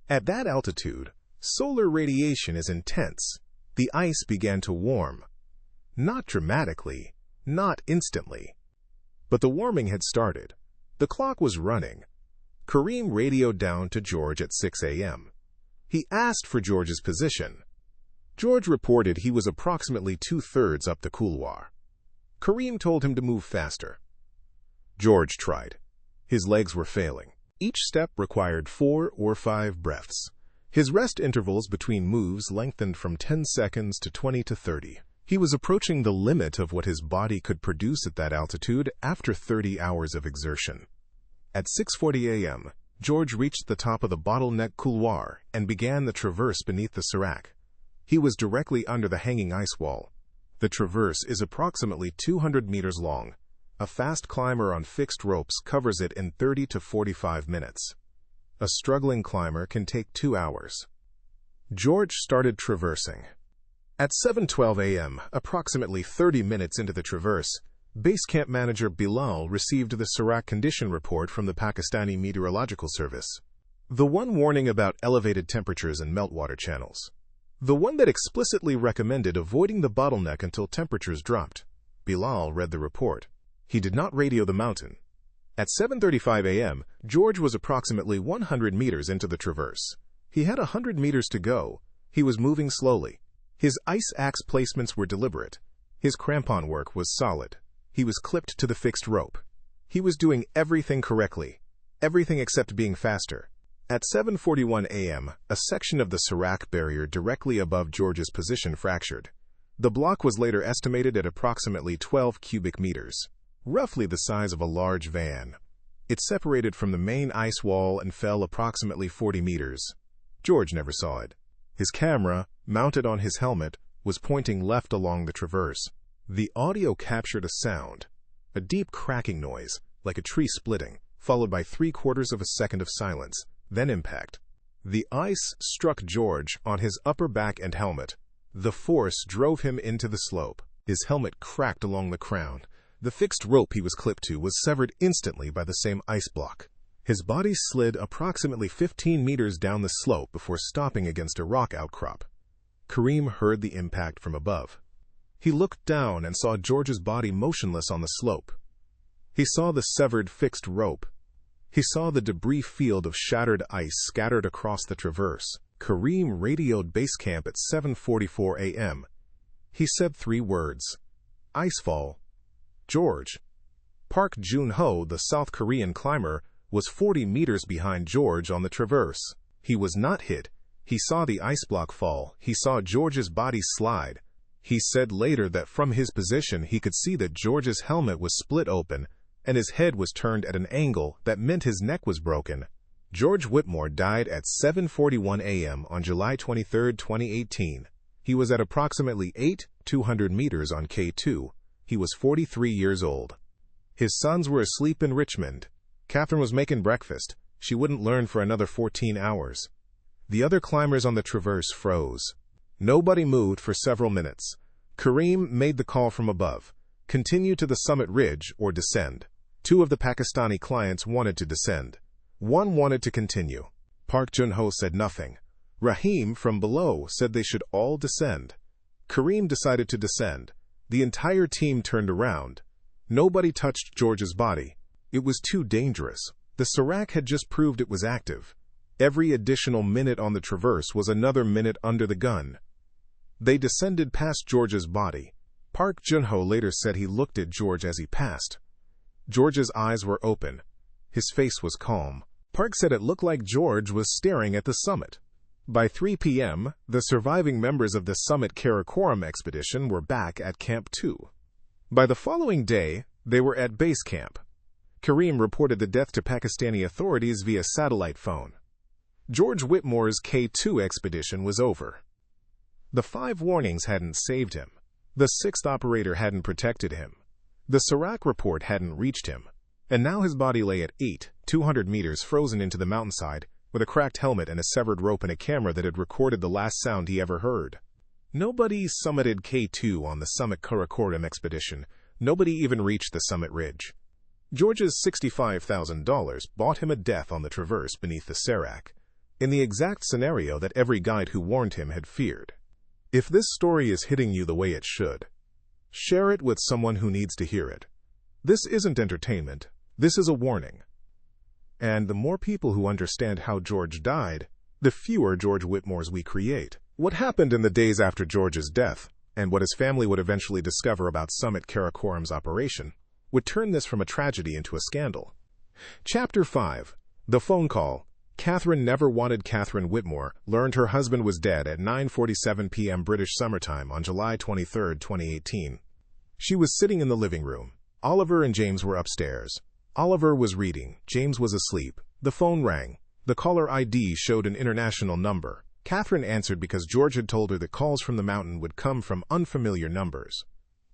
At that altitude, solar radiation is intense. The ice began to warm. Not dramatically, not instantly. But the warming had started. The clock was running. Kareem radioed down to George at 6 a.m. He asked for George's position. George reported he was approximately 2/3 up the couloir. Kareem told him to move faster. George tried. His legs were failing. Each step required 4 or 5 breaths. His rest intervals between moves lengthened from 10 seconds to 20 to 30. He was approaching the limit of what his body could produce at that altitude after 30 hours of exertion. At 6:40 a.m., George reached the top of the bottleneck couloir and began the traverse beneath the sérac. He was directly under the hanging ice wall. The traverse is approximately 200 meters long. A fast climber on fixed ropes covers it in 30 to 45 minutes. A struggling climber can take 2 hours. George started traversing. At 7:12 a.m., approximately 30 minutes into the traverse, Base Camp Manager Bilal received the sérac condition report from the Pakistani Meteorological Service. The one warning about elevated temperatures and meltwater channels. The one that explicitly recommended avoiding the bottleneck until temperatures dropped. Bilal read the report. He did not radio the mountain. At 7:35 a.m., George was approximately 100 meters into the traverse. He had 100 meters to go. He was moving slowly. His ice axe placements were deliberate. His crampon work was solid. He was clipped to the fixed rope. He was doing everything correctly. Everything except being faster. At 7:41 a.m., a section of the sérac barrier directly above George's position fractured. The block was later estimated at approximately 12 cubic meters, roughly the size of a large van. It separated from the main ice wall and fell approximately 40 meters. George never saw it. His camera, mounted on his helmet, was pointing left along the traverse. The audio captured a sound, a deep cracking noise, like a tree splitting, followed by 3/4 of a second of silence, then impact. The ice struck George on his upper back and helmet. The force drove him into the slope. His helmet cracked along the crown. The fixed rope he was clipped to was severed instantly by the same ice block. His body slid approximately 15 meters down the slope before stopping against a rock outcrop. Kareem heard the impact from above. He looked down and saw George's body motionless on the slope. He saw the severed fixed rope. He saw the debris field of shattered ice scattered across the traverse. Kareem radioed base camp at 7:44 a.m. He said 3 words. Icefall. George. Park Jun-ho, the South Korean climber, was 40 meters behind George on the traverse. He was not hit. He saw the ice block fall. He saw George's body slide. He said later that from his position he could see that George's helmet was split open and his head was turned at an angle that meant his neck was broken. George Whitmore died at 7:41 a.m. on July 23, 2018. He was at approximately 200 meters on K2. He was 43 years old. His sons were asleep in Richmond. Catherine was making breakfast. She wouldn't learn for another 14 hours. The other climbers on the traverse froze. Nobody moved for several minutes. Kareem made the call from above. Continue to the summit ridge or descend. 2 of the Pakistani clients wanted to descend. 1 wanted to continue. Park Jun-ho said nothing. Rahim from below said they should all descend. Kareem decided to descend. The entire team turned around. Nobody touched George's body. It was too dangerous. The sérac had just proved it was active. Every additional minute on the traverse was another minute under the gun. They descended past George's body. Park Jun-ho later said he looked at George as he passed. George's eyes were open. His face was calm. Park said it looked like George was staring at the summit. By 3 p.m., the surviving members of the Summit Karakoram expedition were back at Camp 2. By the following day, they were at base camp. Kareem reported the death to Pakistani authorities via satellite phone. George Whitmore's K2 expedition was over. The 5 warnings hadn't saved him. The 6th operator hadn't protected him. The sérac report hadn't reached him. And now his body lay at 200 meters frozen into the mountainside, with a cracked helmet and a severed rope and a camera that had recorded the last sound he ever heard. Nobody summited K2 on the Summit Karakoram expedition. Nobody even reached the summit ridge. George's $65,000 bought him a death on the traverse beneath the sérac, in the exact scenario that every guide who warned him had feared. If this story is hitting you the way it should, share it with someone who needs to hear it. This isn't entertainment. This is a warning. And the more people who understand how George died, the fewer George Whitmores we create. What happened in the days after George's death, and what his family would eventually discover about Summit Karakoram's operation, would turn this from a tragedy into a scandal. Chapter 5. The Phone Call. Catherine never wanted. Catherine Whitmore learned her husband was dead at 9:47 p.m. British summertime on July 23, 2018. She was sitting in the living room. Oliver and James were upstairs. Oliver was reading. James was asleep. The phone rang. The caller ID showed an international number. Catherine answered because George had told her that calls from the mountain would come from unfamiliar numbers.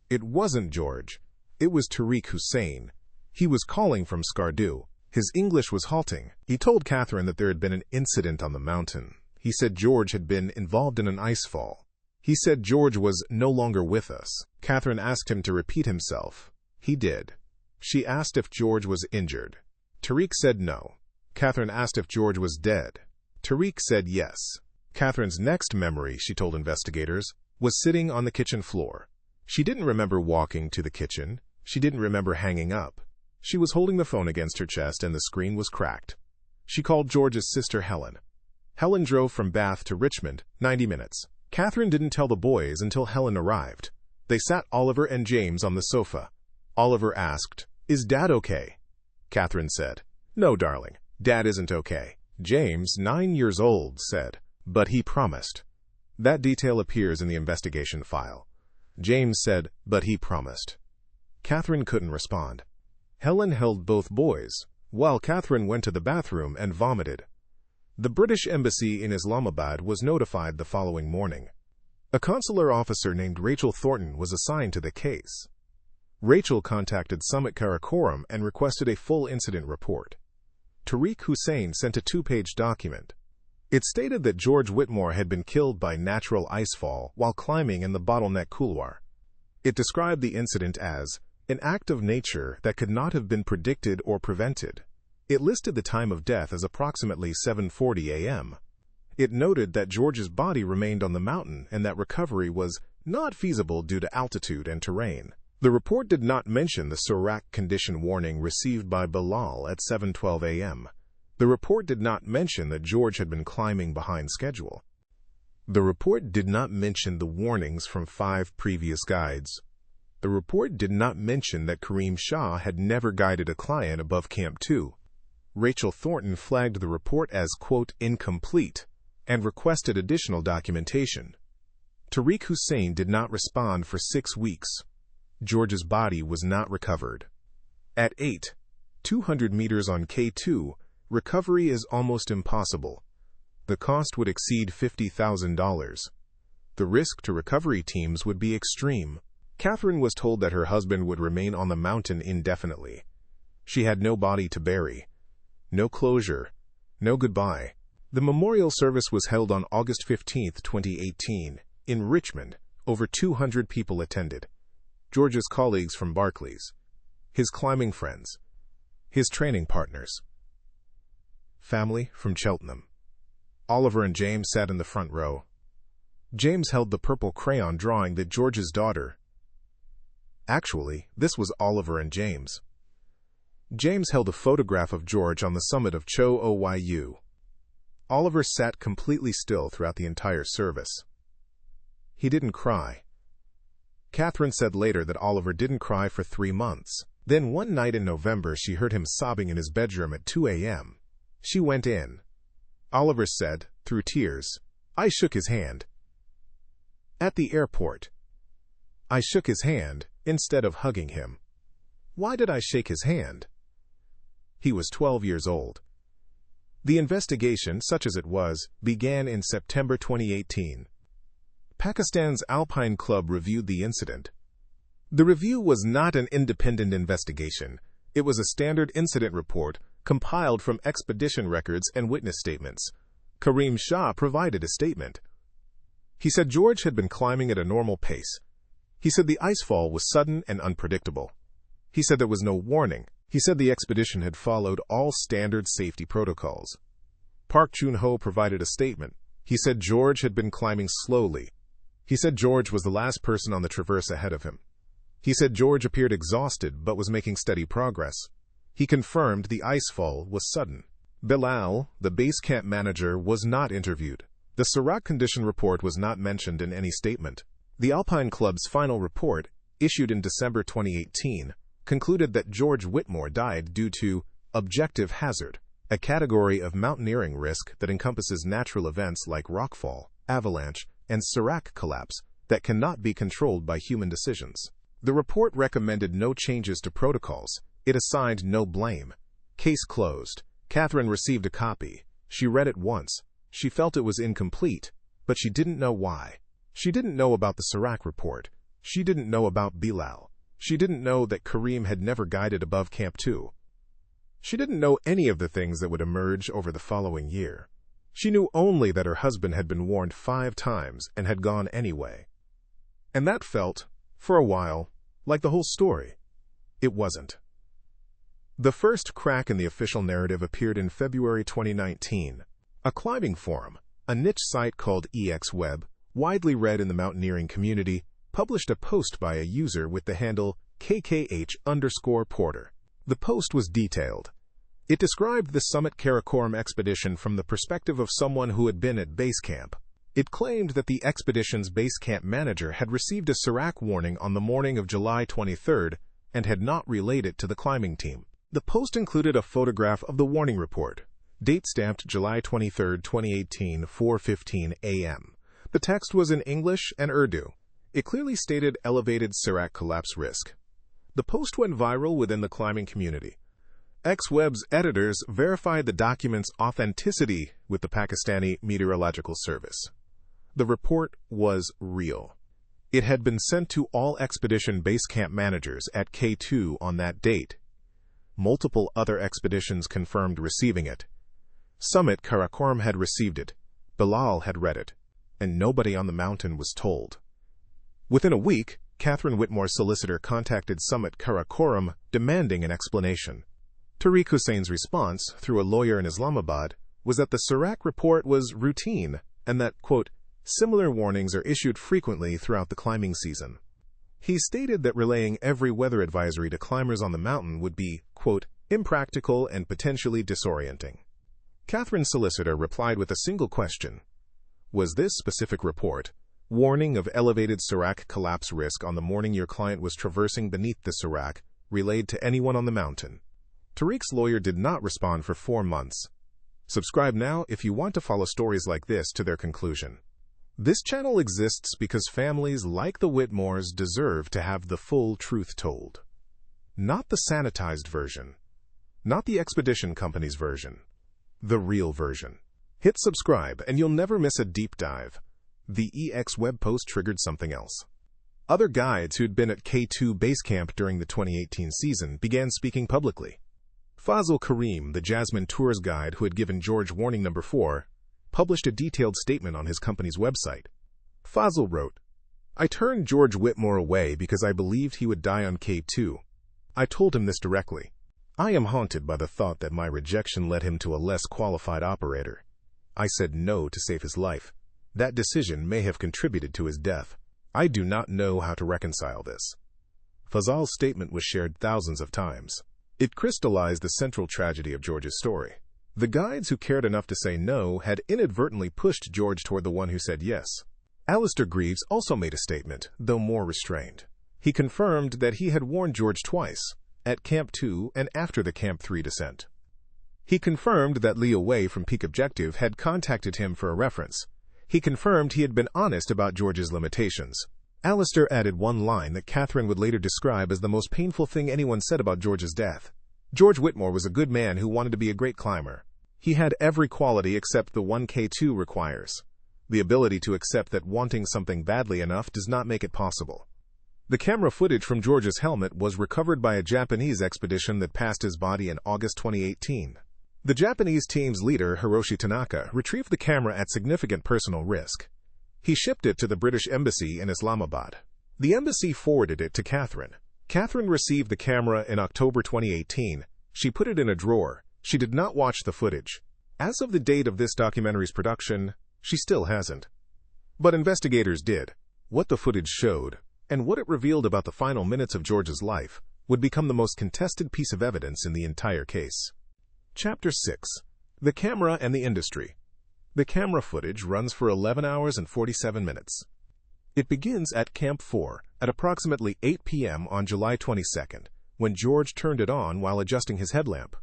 It wasn't George. It was Tariq Hussein. He was calling from Skardu. His English was halting. He told Catherine that there had been an incident on the mountain. He said George had been involved in an ice fall. He said George was no longer with us. Catherine asked him to repeat himself. He did. She asked if George was injured. Tariq said no. Catherine asked if George was dead. Tariq said yes. Catherine's next memory, she told investigators, was sitting on the kitchen floor. She didn't remember walking to the kitchen. She didn't remember hanging up. She was holding the phone against her chest and the screen was cracked. She called George's sister Helen. Helen drove from Bath to Richmond, 90 minutes. Catherine didn't tell the boys until Helen arrived. They sat Oliver and James on the sofa. Oliver asked, "Is Dad okay?" Catherine said, "No, darling, Dad isn't okay." James, 9 years old, said, "But he promised." That detail appears in the investigation file. James said, "But he promised." Catherine couldn't respond. Helen held both boys, while Catherine went to the bathroom and vomited. The British Embassy in Islamabad was notified the following morning. A consular officer named Rachel Thornton was assigned to the case. Rachel contacted Summit Karakoram and requested a full incident report. Tariq Hussein sent a 2-page document. It stated that George Whitmore had been killed by natural icefall while climbing in the bottleneck couloir. It described the incident as an act of nature that could not have been predicted or prevented. It listed the time of death as approximately 7:40 a.m. It noted that George's body remained on the mountain and that recovery was not feasible due to altitude and terrain. The report did not mention the Surak condition warning received by Bilal at 7:12 a.m. The report did not mention that George had been climbing behind schedule. The report did not mention the warnings from 5 previous guides. The report did not mention that Karim Shah had never guided a client above Camp 2. Rachel Thornton flagged the report as, quote, incomplete, and requested additional documentation. Tariq Hussein did not respond for 6 weeks. George's body was not recovered. At 200 meters on K2, recovery is almost impossible. The cost would exceed $50,000. The risk to recovery teams would be extreme. Catherine was told that her husband would remain on the mountain indefinitely. She had no body to bury, no closure, no goodbye. The memorial service was held on August 15, 2018, in Richmond. Over 200 people attended. George's colleagues from Barclays, his climbing friends, his training partners, family from Cheltenham. Oliver and James sat in the front row. James held the purple crayon drawing that George's daughter. Actually, this was Oliver and James. James held a photograph of George on the summit of Cho Oyu. Oliver sat completely still throughout the entire service. He didn't cry. Catherine said later that Oliver didn't cry for 3 months. Then one night in November, she heard him sobbing in his bedroom at 2 a.m. She went in. Oliver said, through tears, "I shook his hand." At the airport, I shook his hand instead of hugging him. Why did I shake his hand? He was 12 years old. The investigation, such as it was, began in September 2018. Pakistan's Alpine Club reviewed the incident. The review was not an independent investigation. It was a standard incident report compiled from expedition records and witness statements. Karim Shah provided a statement. He said George had been climbing at a normal pace. He said the icefall was sudden and unpredictable. He said there was no warning. He said the expedition had followed all standard safety protocols. Park Chun-ho provided a statement. He said George had been climbing slowly. He said George was the last person on the traverse ahead of him. He said George appeared exhausted but was making steady progress. He confirmed the icefall was sudden. Bilal, the base camp manager, was not interviewed. The Surak condition report was not mentioned in any statement. The Alpine Club's final report, issued in December 2018, concluded that George Whitmore died due to objective hazard. a category of mountaineering risk that encompasses natural events like rockfall, avalanche, and serac collapse that cannot be controlled by human decisions. The report recommended no changes to protocols. It assigned no blame. Case closed. Catherine received a copy. She read it once. She felt it was incomplete, but she didn't know why. She didn't know about the Serac report. She didn't know about Bilal. She didn't know that Kareem had never guided above Camp 2. She didn't know any of the things that would emerge over the following year. She knew only that her husband had been warned 5 times and had gone anyway. And that felt, for a while, like the whole story. It wasn't. The first crack in the official narrative appeared in February 2019. A climbing forum, a niche site called EXWeb, widely read in the mountaineering community, published a post by a user with the handle KKH_Porter. The post was detailed. It described the Summit Karakoram expedition from the perspective of someone who had been at base camp. It claimed that the expedition's base camp manager had received a Serac warning on the morning of July 23rd and had not relayed it to the climbing team. The post included a photograph of the warning report, date stamped July 23, 2018, 4:15 a.m. The text was in English and Urdu. It clearly stated elevated Serac collapse risk. The post went viral within the climbing community. EXWeb's editors verified the document's authenticity with the Pakistani Meteorological Service. The report was real. It had been sent to all expedition base camp managers at K2 on that date. Multiple other expeditions confirmed receiving it. Summit Karakoram had received it, Bilal had read it, and nobody on the mountain was told. Within a week, Catherine Whitmore's solicitor contacted Summit Karakoram demanding an explanation. Tariq Hussein's response, through a lawyer in Islamabad, was that the Serac report was routine and that, quote, similar warnings are issued frequently throughout the climbing season. He stated that relaying every weather advisory to climbers on the mountain would be, quote, impractical and potentially disorienting. Catherine's solicitor replied with a single question. Was this specific report, warning of elevated Serac collapse risk on the morning your client was traversing beneath the Serac, relayed to anyone on the mountain? Tariq's lawyer did not respond for 4 months. Subscribe now if you want to follow stories like this to their conclusion. This channel exists because families like the Whitmores deserve to have the full truth told. Not the sanitized version. Not the expedition company's version. The real version. Hit subscribe and you'll never miss a deep dive. The EXWeb post triggered something else. Other guides who'd been at K2 base camp during the 2018 season began speaking publicly. Fazl Kareem, the Jasmine Tours guide who had given George warning number 4, published a detailed statement on his company's website. Fazl wrote, I turned George Whitmore away because I believed he would die on K2. I told him this directly. I am haunted by the thought that my rejection led him to a less qualified operator. I said no to save his life. That decision may have contributed to his death. I do not know how to reconcile this. Fazl's statement was shared thousands of times. It crystallized the central tragedy of George's story. The guides who cared enough to say no had inadvertently pushed George toward the one who said yes. Alistair Greaves also made a statement, though more restrained. He confirmed that he had warned George twice, at Camp 2 and after the Camp 3 descent. He confirmed that Leo Way from Peak Objective had contacted him for a reference. He confirmed he had been honest about George's limitations. Alistair added one line that Catherine would later describe as the most painful thing anyone said about George's death. George Whitmore was a good man who wanted to be a great climber. He had every quality except the one K2 requires. The ability to accept that wanting something badly enough does not make it possible. The camera footage from George's helmet was recovered by a Japanese expedition that passed his body in August 2018. The Japanese team's leader, Hiroshi Tanaka, retrieved the camera at significant personal risk. He shipped it to the British Embassy in Islamabad. The embassy forwarded it to Catherine. Catherine received the camera in October 2018. She put it in a drawer. She did not watch the footage. As of the date of this documentary's production, she still hasn't. But investigators did. What the footage showed, and what it revealed about the final minutes of George's life, would become the most contested piece of evidence in the entire case. Chapter 6. The Camera and the Industry. The camera footage runs for 11 hours and 47 minutes. It begins at Camp 4 at approximately 8 p.m. on July 22nd, when George turned it on while adjusting his headlamp.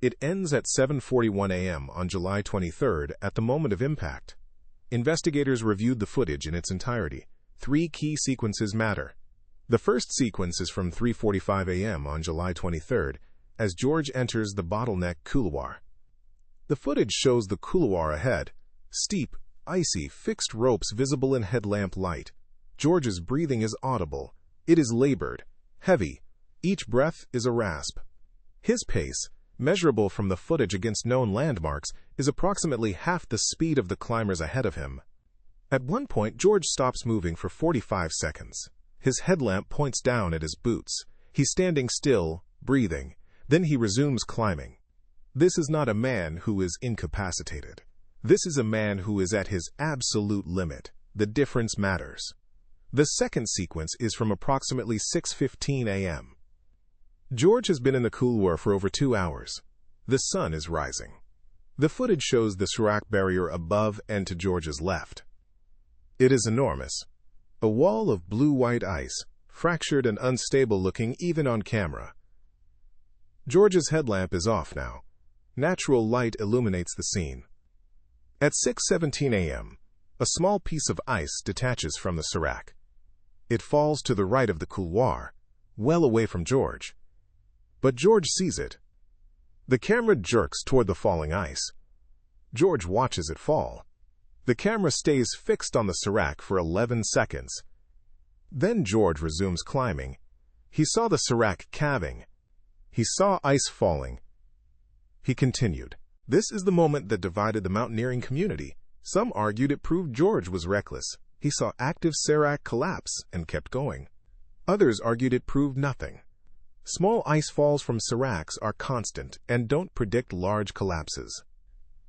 It ends at 7:41 a.m. on July 23rd at the moment of impact. Investigators reviewed the footage in its entirety. 3 key sequences matter. The first sequence is from 3:45 a.m. on July 23rd, as George enters the bottleneck couloir. The footage shows the couloir ahead, steep, icy, fixed ropes visible in headlamp light. George's breathing is audible. It is labored, heavy. Each breath is a rasp. His pace, measurable from the footage against known landmarks, is approximately half the speed of the climbers ahead of him. At one point, George stops moving for 45 seconds. His headlamp points down at his boots. He's standing still, breathing. Then he resumes climbing. This is not a man who is incapacitated. This is a man who is at his absolute limit. The difference matters. The second sequence is from approximately 6:15 a.m. George has been in the couloir for over 2 hours. The sun is rising. The footage shows the Serac barrier above and to George's left. It is enormous. A wall of blue-white ice, fractured and unstable looking even on camera. George's headlamp is off now. Natural light illuminates the scene. At 6:17 a.m., a small piece of ice detaches from the Serac. It falls to the right of the couloir, well away from George. But George sees it. The camera jerks toward the falling ice. George watches it fall. The camera stays fixed on the Serac for 11 seconds. Then George resumes climbing. He saw the Serac calving. He saw ice falling. He continued. This is the moment that divided the mountaineering community. Some argued it proved George was reckless. He saw active Serac collapse and kept going. Others argued it proved nothing. Small ice falls from Seracs are constant and don't predict large collapses.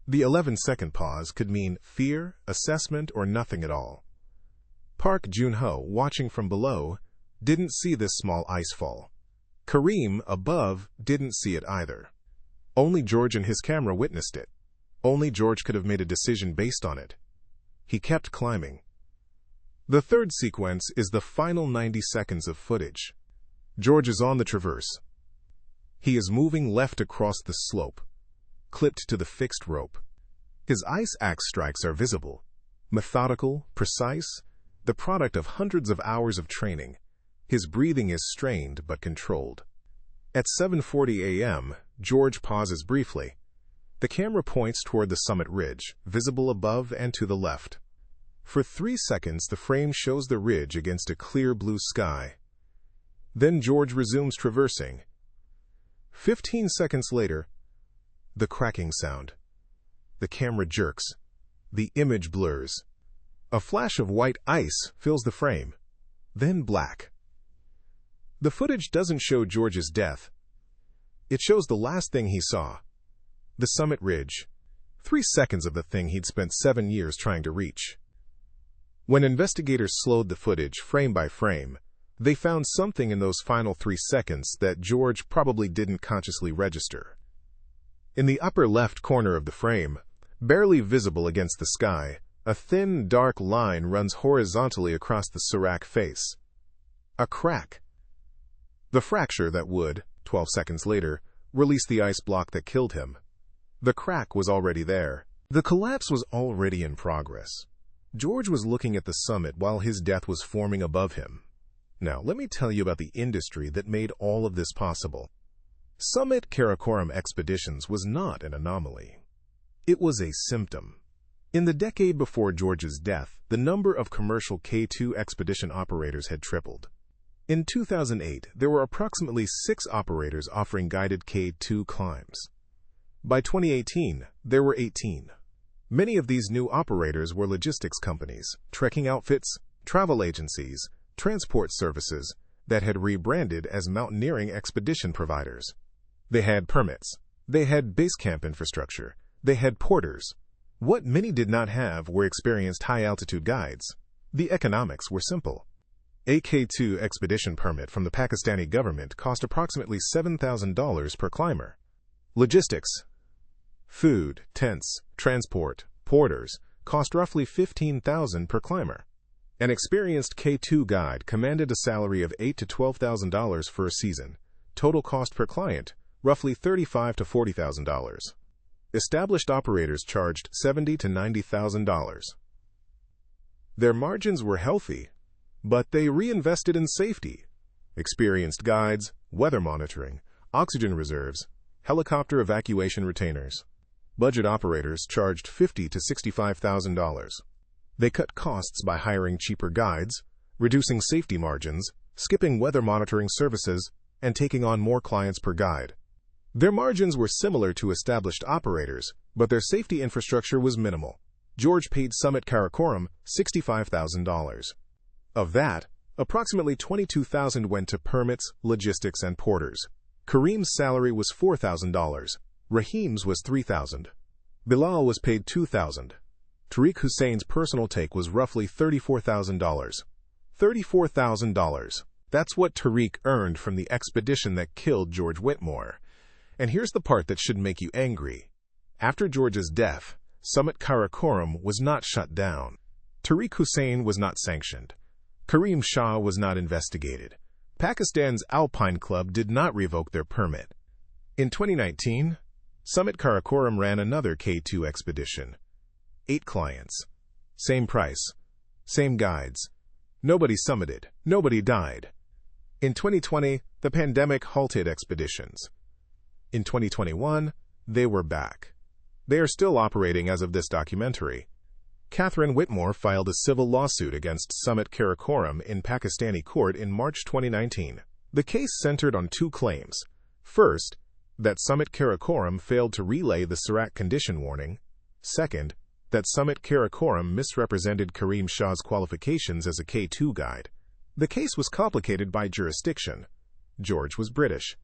The 11-second pause could mean fear, assessment, or nothing at all. Park Jun-ho, watching from below, didn't see this small ice fall. Kareem, above, didn't see it either. Only George and his camera witnessed it. Only George could have made a decision based on it. He kept climbing. The third sequence is the final 90 seconds of footage. George is on the traverse. He is moving left across the slope, clipped to the fixed rope. His ice axe strikes are visible, methodical, precise, the product of hundreds of hours of training. His breathing is strained but controlled. At 7:40 a.m., George pauses briefly. The camera points toward the summit ridge, visible above and to the left. For 3 seconds, the frame shows the ridge against a clear blue sky. Then George resumes traversing. 15 seconds later, the cracking sound. The camera jerks. The image blurs. A flash of white ice fills the frame. Then black. The footage doesn't show George's death. It shows the last thing he saw. The summit ridge. 3 seconds of the thing he'd spent 7 years trying to reach. When investigators slowed the footage frame by frame, they found something in those final 3 seconds that George probably didn't consciously register. In the upper left corner of the frame, barely visible against the sky, a thin, dark line runs horizontally across the Serac face. A crack. The fracture that would, 12 seconds later, release the ice block that killed him. The crack was already there. The collapse was already in progress. George was looking at the summit while his death was forming above him. Now, let me tell you about the industry that made all of this possible. Summit Karakoram Expeditions was not an anomaly. It was a symptom. In the decade before George's death, the number of commercial K2 expedition operators had tripled. In 2008, there were approximately 6 operators offering guided K2 climbs. By 2018, there were 18. Many of these new operators were logistics companies, trekking outfits, travel agencies, transport services that had rebranded as mountaineering expedition providers. They had permits. They had base camp infrastructure. They had porters. What many did not have were experienced high-altitude guides. The economics were simple. A K2 expedition permit from the Pakistani government cost approximately $7,000 per climber. Logistics, food, tents, transport, porters cost roughly $15,000 per climber. An experienced K2 guide commanded a salary of $8,000 to $12,000 for a season. Total cost per client roughly $35,000 to $40,000. Established operators charged $70,000 to $90,000. Their margins were healthy, but they reinvested in safety. Experienced guides, weather monitoring, oxygen reserves, helicopter evacuation retainers. Budget operators charged $50,000 to $65,000. They cut costs by hiring cheaper guides, reducing safety margins, skipping weather monitoring services, and taking on more clients per guide. Their margins were similar to established operators, but their safety infrastructure was minimal. George paid Summit Karakoram $65,000. Of that, approximately $22,000 went to permits, logistics, and porters. Kareem's salary was $4,000. Rahim's was $3,000. Bilal was paid $2,000. Tariq Hussein's personal take was roughly $34,000. $34,000. That's what Tariq earned from the expedition that killed George Whitmore. And here's the part that should make you angry. After George's death, Summit Karakoram was not shut down. Tariq Hussein was not sanctioned. Kareem Shah was not investigated. Pakistan's Alpine Club did not revoke their permit. In 2019, Summit Karakoram ran another K2 expedition. 8 clients. Same price. Same guides. Nobody summited. Nobody died. In 2020, the pandemic halted expeditions. In 2021, they were back. They are still operating as of this documentary. Catherine Whitmore filed a civil lawsuit against Summit Karakoram in Pakistani court in March 2019. The case centered on 2 claims. First, that Summit Karakoram failed to relay the Surak condition warning. Second, that Summit Karakoram misrepresented Kareem Shah's qualifications as a K2 guide. The case was complicated by jurisdiction. George was British.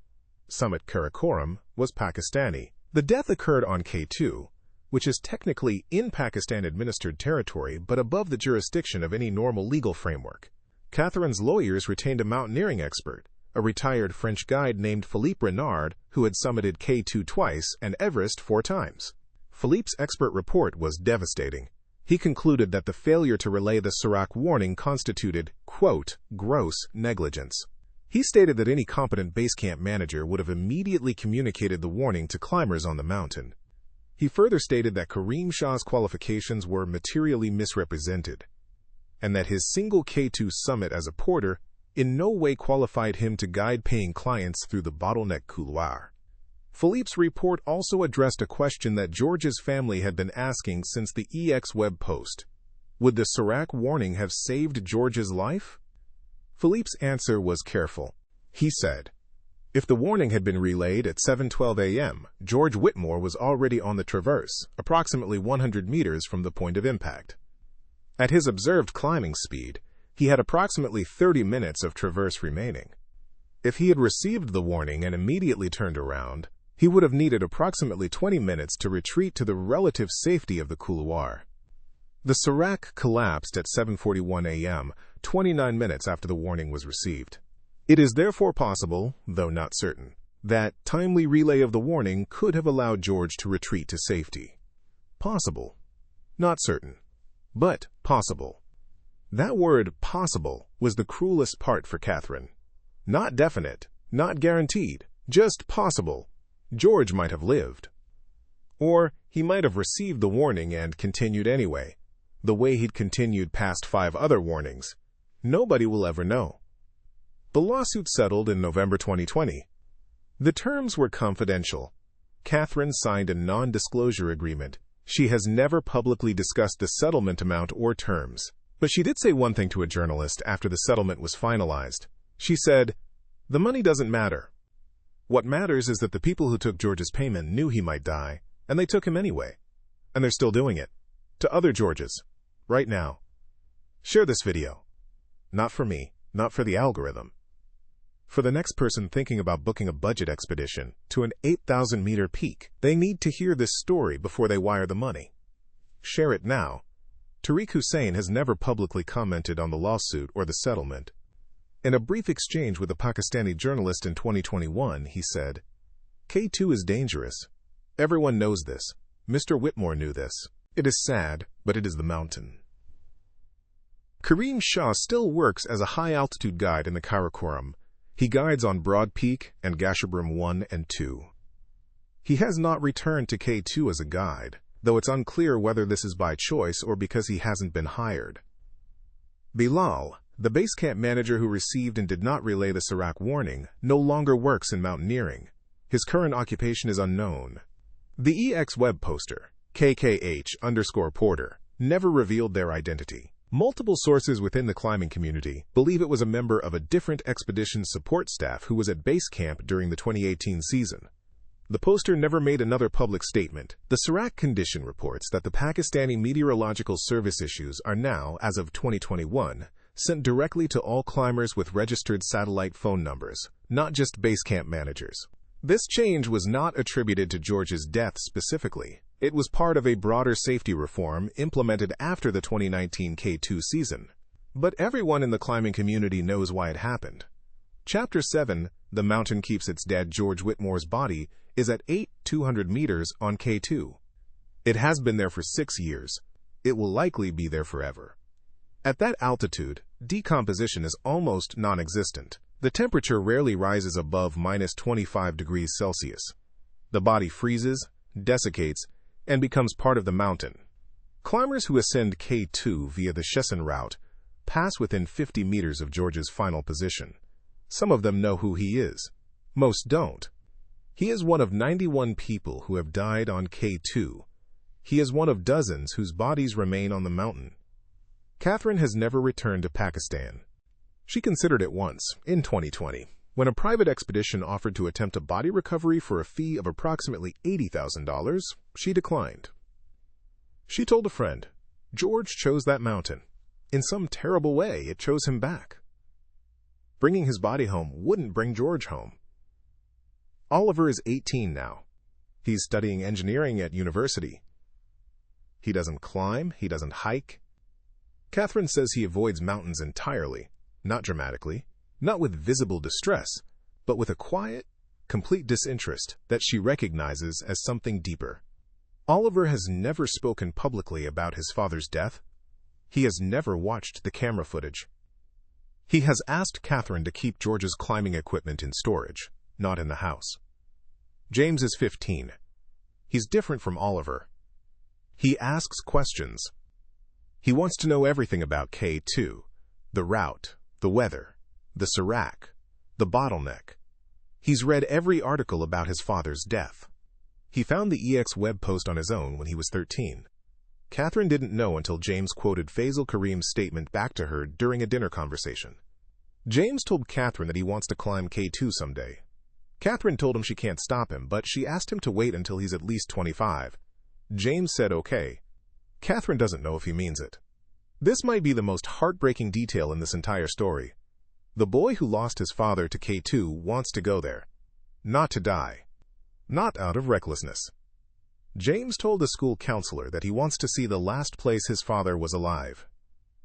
Summit Karakoram was Pakistani. The death occurred on K2, which is technically in Pakistan-administered territory but above the jurisdiction of any normal legal framework. Catherine's lawyers retained a mountaineering expert, a retired French guide named Philippe Renard, who had summited K2 twice and Everest 4 times. Philippe's expert report was devastating. He concluded that the failure to relay the Surak warning constituted, quote, gross negligence. He stated that any competent base camp manager would have immediately communicated the warning to climbers on the mountain. He further stated that Kareem Shah's qualifications were materially misrepresented, and that his single K2 summit as a porter in no way qualified him to guide paying clients through the bottleneck couloir. Philippe's report also addressed a question that George's family had been asking since the EX web post. Would the Surak warning have saved George's life? Philippe's answer was careful. He said, if the warning had been relayed at 7:12 a.m., George Whitmore was already on the traverse, approximately 100 meters from the point of impact. At his observed climbing speed, he had approximately 30 minutes of traverse remaining. If he had received the warning and immediately turned around, he would have needed approximately 20 minutes to retreat to the relative safety of the couloir. The Surak collapsed at 7:41 a.m., 29 minutes after the warning was received. It is therefore possible, though not certain, that timely relay of the warning could have allowed George to retreat to safety. Possible. Not certain. But possible. That word, possible, was the cruelest part for Catherine. Not definite, not guaranteed, just possible. George might have lived. Or he might have received the warning and continued anyway, the way he'd continued past 5 other warnings. Nobody will ever know. The lawsuit settled in November 2020. The terms were confidential. Catherine signed a non-disclosure agreement. She has never publicly discussed the settlement amount or terms. But she did say one thing to a journalist after the settlement was finalized. She said, "The money doesn't matter. What matters is that the people who took George's payment knew he might die, and they took him anyway. And they're still doing it. To other Georges. Right now. Share this video. Not for me, not for the algorithm. For the next person thinking about booking a budget expedition to an 8,000-meter peak, they need to hear this story before they wire the money. Share it now." Tariq Hussein has never publicly commented on the lawsuit or the settlement. In a brief exchange with a Pakistani journalist in 2021, he said, "K2 is dangerous. Everyone knows this. Mr. Whitmore knew this. It is sad, but it is the mountain." Kareem Shah still works as a high-altitude guide in the Karakoram. He guides on Broad Peak and Gasherbrum 1 and 2. He has not returned to K2 as a guide, though it's unclear whether this is by choice or because he hasn't been hired. Bilal, the base camp manager who received and did not relay the Serac warning, no longer works in mountaineering. His current occupation is unknown. The EX web poster, KKH_Porter, never revealed their identity. Multiple sources within the climbing community believe it was a member of a different expedition support staff who was at base camp during the 2018 season. The poster never made another public statement. The Serac condition reports that the Pakistani Meteorological Service issues are now, as of 2021, sent directly to all climbers with registered satellite phone numbers, not just base camp managers. This change was not attributed to George's death specifically. It was part of a broader safety reform implemented after the 2019 K2 season. But everyone in the climbing community knows why it happened. Chapter 7, The Mountain Keeps Its Dead. George Whitmore's body is at 200 meters on K2. It has been there for 6 years. It will likely be there forever. At that altitude, decomposition is almost non-existent. The temperature rarely rises above -25 degrees Celsius. The body freezes, desiccates, and becomes part of the mountain. Climbers who ascend K2 via the Shesin route pass within 50 meters of George's final position. Some of them know who he is. Most don't. He is one of 91 people who have died on K2. He is one of dozens whose bodies remain on the mountain. Catherine has never returned to Pakistan. She considered it once, in 2020, when a private expedition offered to attempt a body recovery for a fee of approximately $80,000, she declined. She told a friend, "George chose that mountain. In some terrible way, it chose him back. Bringing his body home wouldn't bring George home." Oliver is 18 now. He's studying engineering at university. He doesn't climb, he doesn't hike. Catherine says he avoids mountains entirely, not dramatically, not with visible distress, but with a quiet, complete disinterest that she recognizes as something deeper. Oliver has never spoken publicly about his father's death. He has never watched the camera footage. He has asked Catherine to keep George's climbing equipment in storage, not in the house. James is 15. He's different from Oliver. He asks questions. He wants to know everything about K2, the route, the weather, the Serac, the bottleneck. He's read every article about his father's death. He found the EX web post on his own when he was 13. Catherine didn't know until James quoted Faisal Karim's statement back to her during a dinner conversation. James told Catherine that he wants to climb K2 someday. Catherine told him she can't stop him, but she asked him to wait until he's at least 25. James said okay. Catherine doesn't know if he means it. This might be the most heartbreaking detail in this entire story. The boy who lost his father to K2 wants to go there. Not to die. Not out of recklessness. James told the school counselor that he wants to see the last place his father was alive.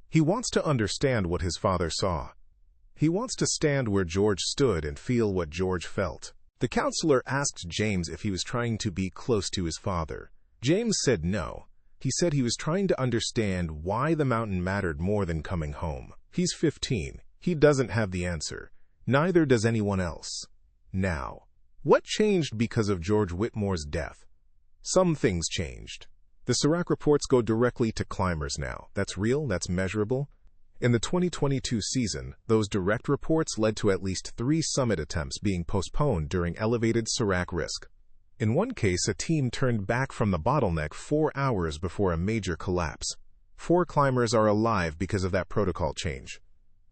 He wants to understand what his father saw. He wants to stand where George stood and feel what George felt. The counselor asked James if he was trying to be close to his father. James said no. He said he was trying to understand why the mountain mattered more than coming home. He's 15. He doesn't have the answer. Neither does anyone else. Now, what changed because of George Whitmore's death? Some things changed. The Serac reports go directly to climbers now. That's real, that's measurable. In the 2022 season, those direct reports led to at least 3 summit attempts being postponed during elevated Serac risk. In one case, a team turned back from the bottleneck 4 hours before a major collapse. 4 climbers are alive because of that protocol change.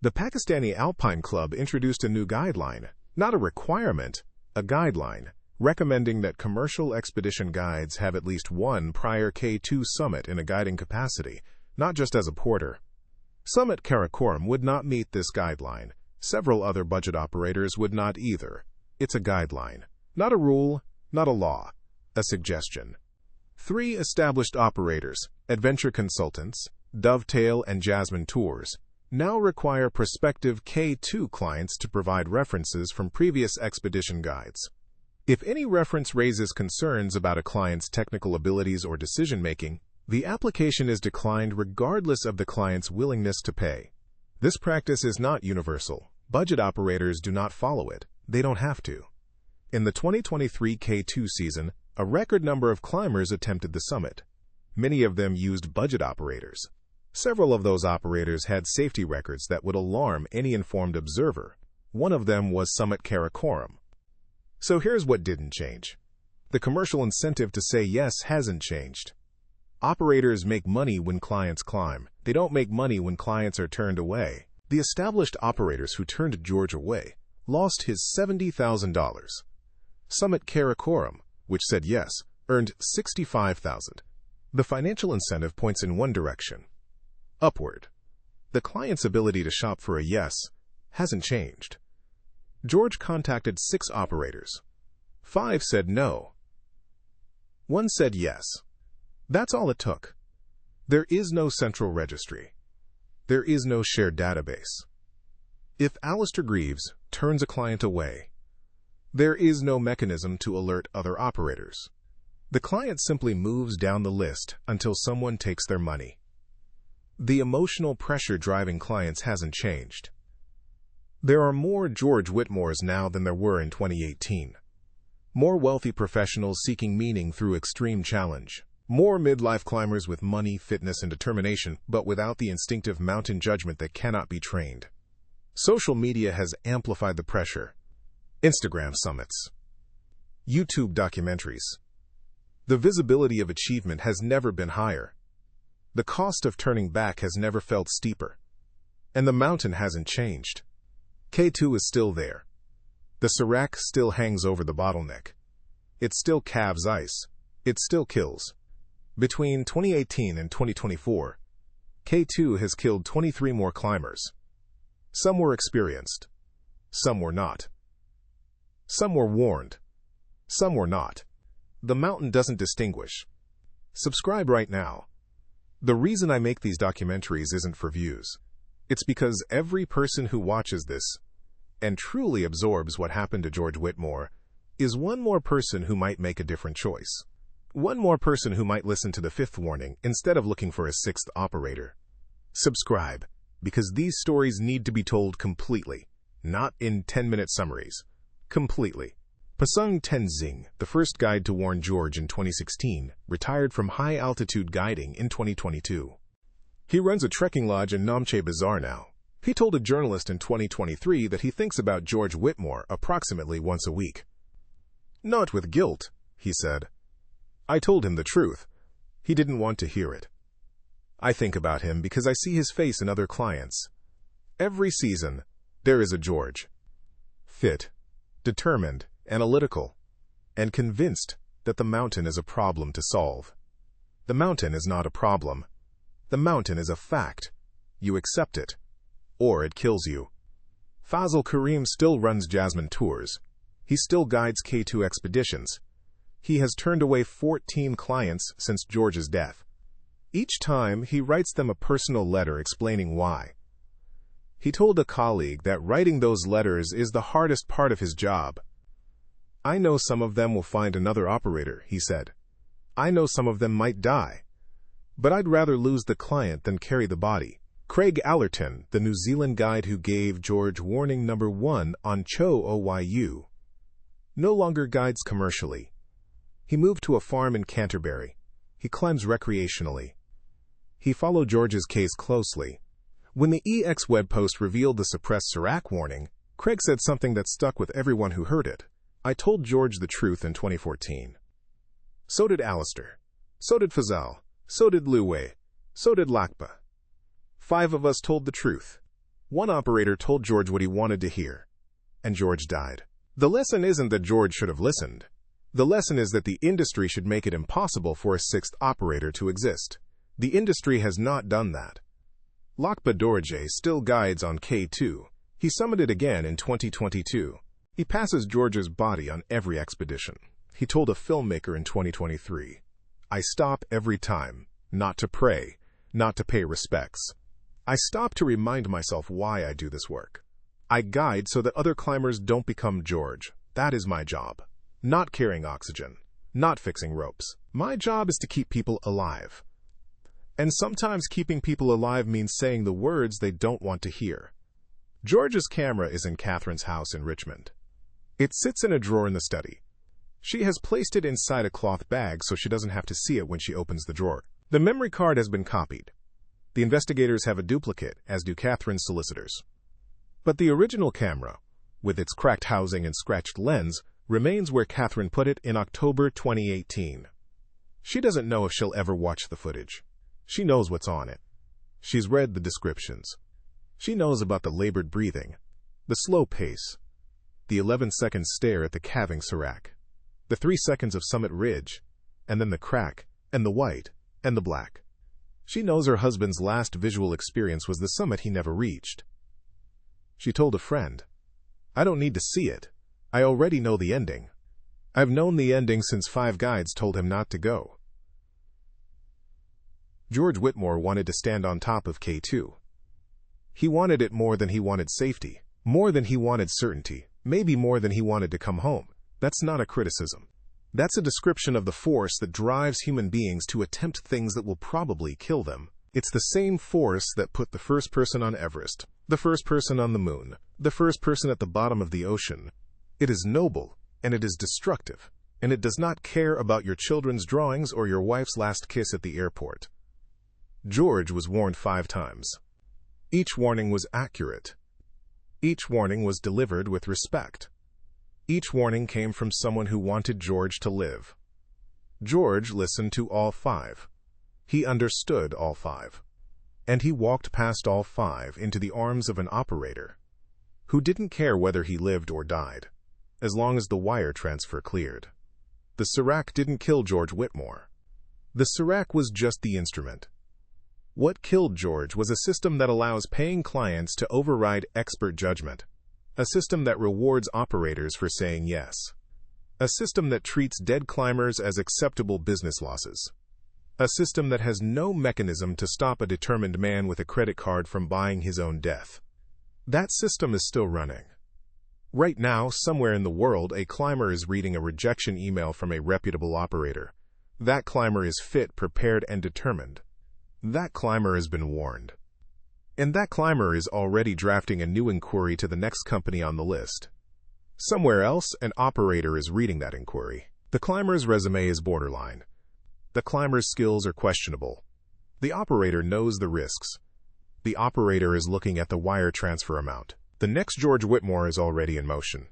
The Pakistani Alpine Club introduced a new guideline, not a requirement, a guideline, recommending that commercial expedition guides have at least one prior K2 summit in a guiding capacity, not just as a porter. Summit Karakoram would not meet this guideline. Several other budget operators would not either. It's a guideline, not a rule, not a law, a suggestion. 3 established operators, Adventure Consultants, Dovetail and Jasmine Tours, now require prospective K2 clients to provide references from previous expedition guides. If any reference raises concerns about a client's technical abilities or decision-making, the application is declined regardless of the client's willingness to pay. This practice is not universal, Budget operators do not follow it. They don't have to. In the 2023 K2 season, a record number of climbers attempted the summit. Many of them used budget operators. Several of those operators had safety records that would alarm any informed observer. One of them was Summit Karakoram. So here's what didn't change. The commercial incentive to say yes hasn't changed. Operators make money when clients climb. They don't make money when clients are turned away. The established operators who turned George away lost his $70,000. Summit Karakoram, which said yes, earned $65,000. The financial incentive points in one direction, upward. The client's ability to shop for a yes hasn't changed. George contacted 6 operators. 5 said no. 1 said yes. That's all it took. There is no central registry. There is no shared database. If Alistair Greaves turns a client away, there is no mechanism to alert other operators. The client simply moves down the list until someone takes their money. The emotional pressure driving clients hasn't changed. There are more George Whitmores now than there were in 2018. More wealthy professionals seeking meaning through extreme challenge. More midlife climbers with money, fitness, and determination, but without the instinctive mountain judgment that cannot be trained. Social media has amplified the pressure. Instagram summits. YouTube documentaries. The visibility of achievement has never been higher. The cost of turning back has never felt steeper. And the mountain hasn't changed. K2 is still there. The Serac still hangs over the bottleneck. It still calves ice. It still kills. Between 2018 and 2024, K2 has killed 23 more climbers. Some were experienced. Some were not. Some were warned. Some were not. The mountain doesn't distinguish. Subscribe right now. The reason I make these documentaries isn't for views. It's because every person who watches this and truly absorbs what happened to George Whitmore is one more person who might make a different choice. One more person who might listen to the 5th warning instead of looking for a 6th operator. Subscribe, because these stories need to be told completely, not in 10-minute summaries. Completely. Pasung Tenzing, the first guide to warn George in 2016, retired from high-altitude guiding in 2022. He runs a trekking lodge in Namche Bazaar now. He told a journalist in 2023 that he thinks about George Whitmore approximately once a week. Not with guilt, he said. I told him the truth. He didn't want to hear it. I think about him because I see his face in other clients. Every season, there is a George. Fit, determined, analytical, and convinced that the mountain is a problem to solve. The mountain is not a problem. The mountain is a fact. You accept it, or it kills you. Fazil Karim still runs Jasmine Tours. He still guides K2 expeditions. He has turned away 14 clients since George's death. Each time, he writes them a personal letter explaining why. He told a colleague that writing those letters is the hardest part of his job. I know some of them will find another operator, he said. I know some of them might die. But I'd rather lose the client than carry the body. Craig Allerton, the New Zealand guide who gave George warning number 1 on Cho Oyu, no longer guides commercially. He moved to a farm in Canterbury. He climbs recreationally. He followed George's case closely. When the EX web post revealed the suppressed Serac warning, Craig said something that stuck with everyone who heard it. I told George the truth in 2014. So did Alistair. So did Fazal. So did Luwei. So did Lakpa. 5 of us told the truth. One operator told George what he wanted to hear. And George died. The lesson isn't that George should have listened. The lesson is that the industry should make it impossible for a 6th operator to exist. The industry has not done that. Lakpa Dorje still guides on K2. He summited again in 2022. He passes George's body on every expedition. He told a filmmaker in 2023, I stop every time, not to pray, not to pay respects. I stop to remind myself why I do this work. I guide so that other climbers don't become George. That is my job. Not carrying oxygen, not fixing ropes. My job is to keep people alive. And sometimes keeping people alive means saying the words they don't want to hear. George's camera is in Catherine's house in Richmond. It sits in a drawer in the study. She has placed it inside a cloth bag so she doesn't have to see it when she opens the drawer. The memory card has been copied. The investigators have a duplicate, as do Catherine's solicitors. But the original camera, with its cracked housing and scratched lens, remains where Catherine put it in October 2018. She doesn't know if she'll ever watch the footage. She knows what's on it. She's read the descriptions. She knows about the labored breathing, the slow pace, the 11-second stare at the calving serac, the 3 seconds of summit ridge, and then the crack, and the white, and the black. She knows her husband's last visual experience was the summit he never reached. She told a friend, "I don't need to see it. I already know the ending. I've known the ending since 5 guides told him not to go." George Whitmore wanted to stand on top of K2. He wanted it more than he wanted safety, more than he wanted certainty, maybe more than he wanted to come home. That's not a criticism. That's a description of the force that drives human beings to attempt things that will probably kill them. It's the same force that put the first person on Everest, the first person on the moon, the first person at the bottom of the ocean. It is noble, and it is destructive, and it does not care about your children's drawings or your wife's last kiss at the airport. George was warned 5 times. Each warning was accurate. Each warning was delivered with respect. Each warning came from someone who wanted George to live. George listened to all 5. He understood all 5. And he walked past all 5 into the arms of an operator who didn't care whether he lived or died, as long as the wire transfer cleared. The serac didn't kill George Whitmore. The serac was just the instrument. What killed George was a system that allows paying clients to override expert judgment, a system that rewards operators for saying yes, a system that treats dead climbers as acceptable business losses, a system that has no mechanism to stop a determined man with a credit card from buying his own death. That system is still running. Right now, somewhere in the world, a climber is reading a rejection email from a reputable operator. That climber is fit, prepared, and determined. That climber has been warned. And that climber is already drafting a new inquiry to the next company on the list. Somewhere else, an operator is reading that inquiry. The climber's resume is borderline. The climber's skills are questionable. The operator knows the risks. The operator is looking at the wire transfer amount. The next George Whitmore is already in motion.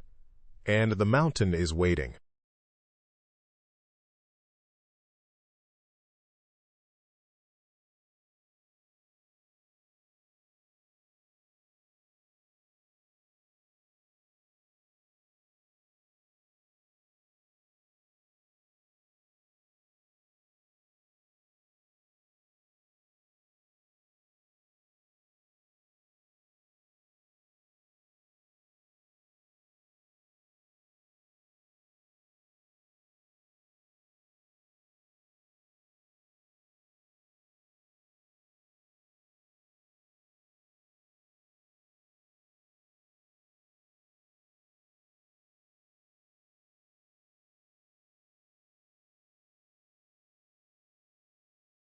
And the mountain is waiting.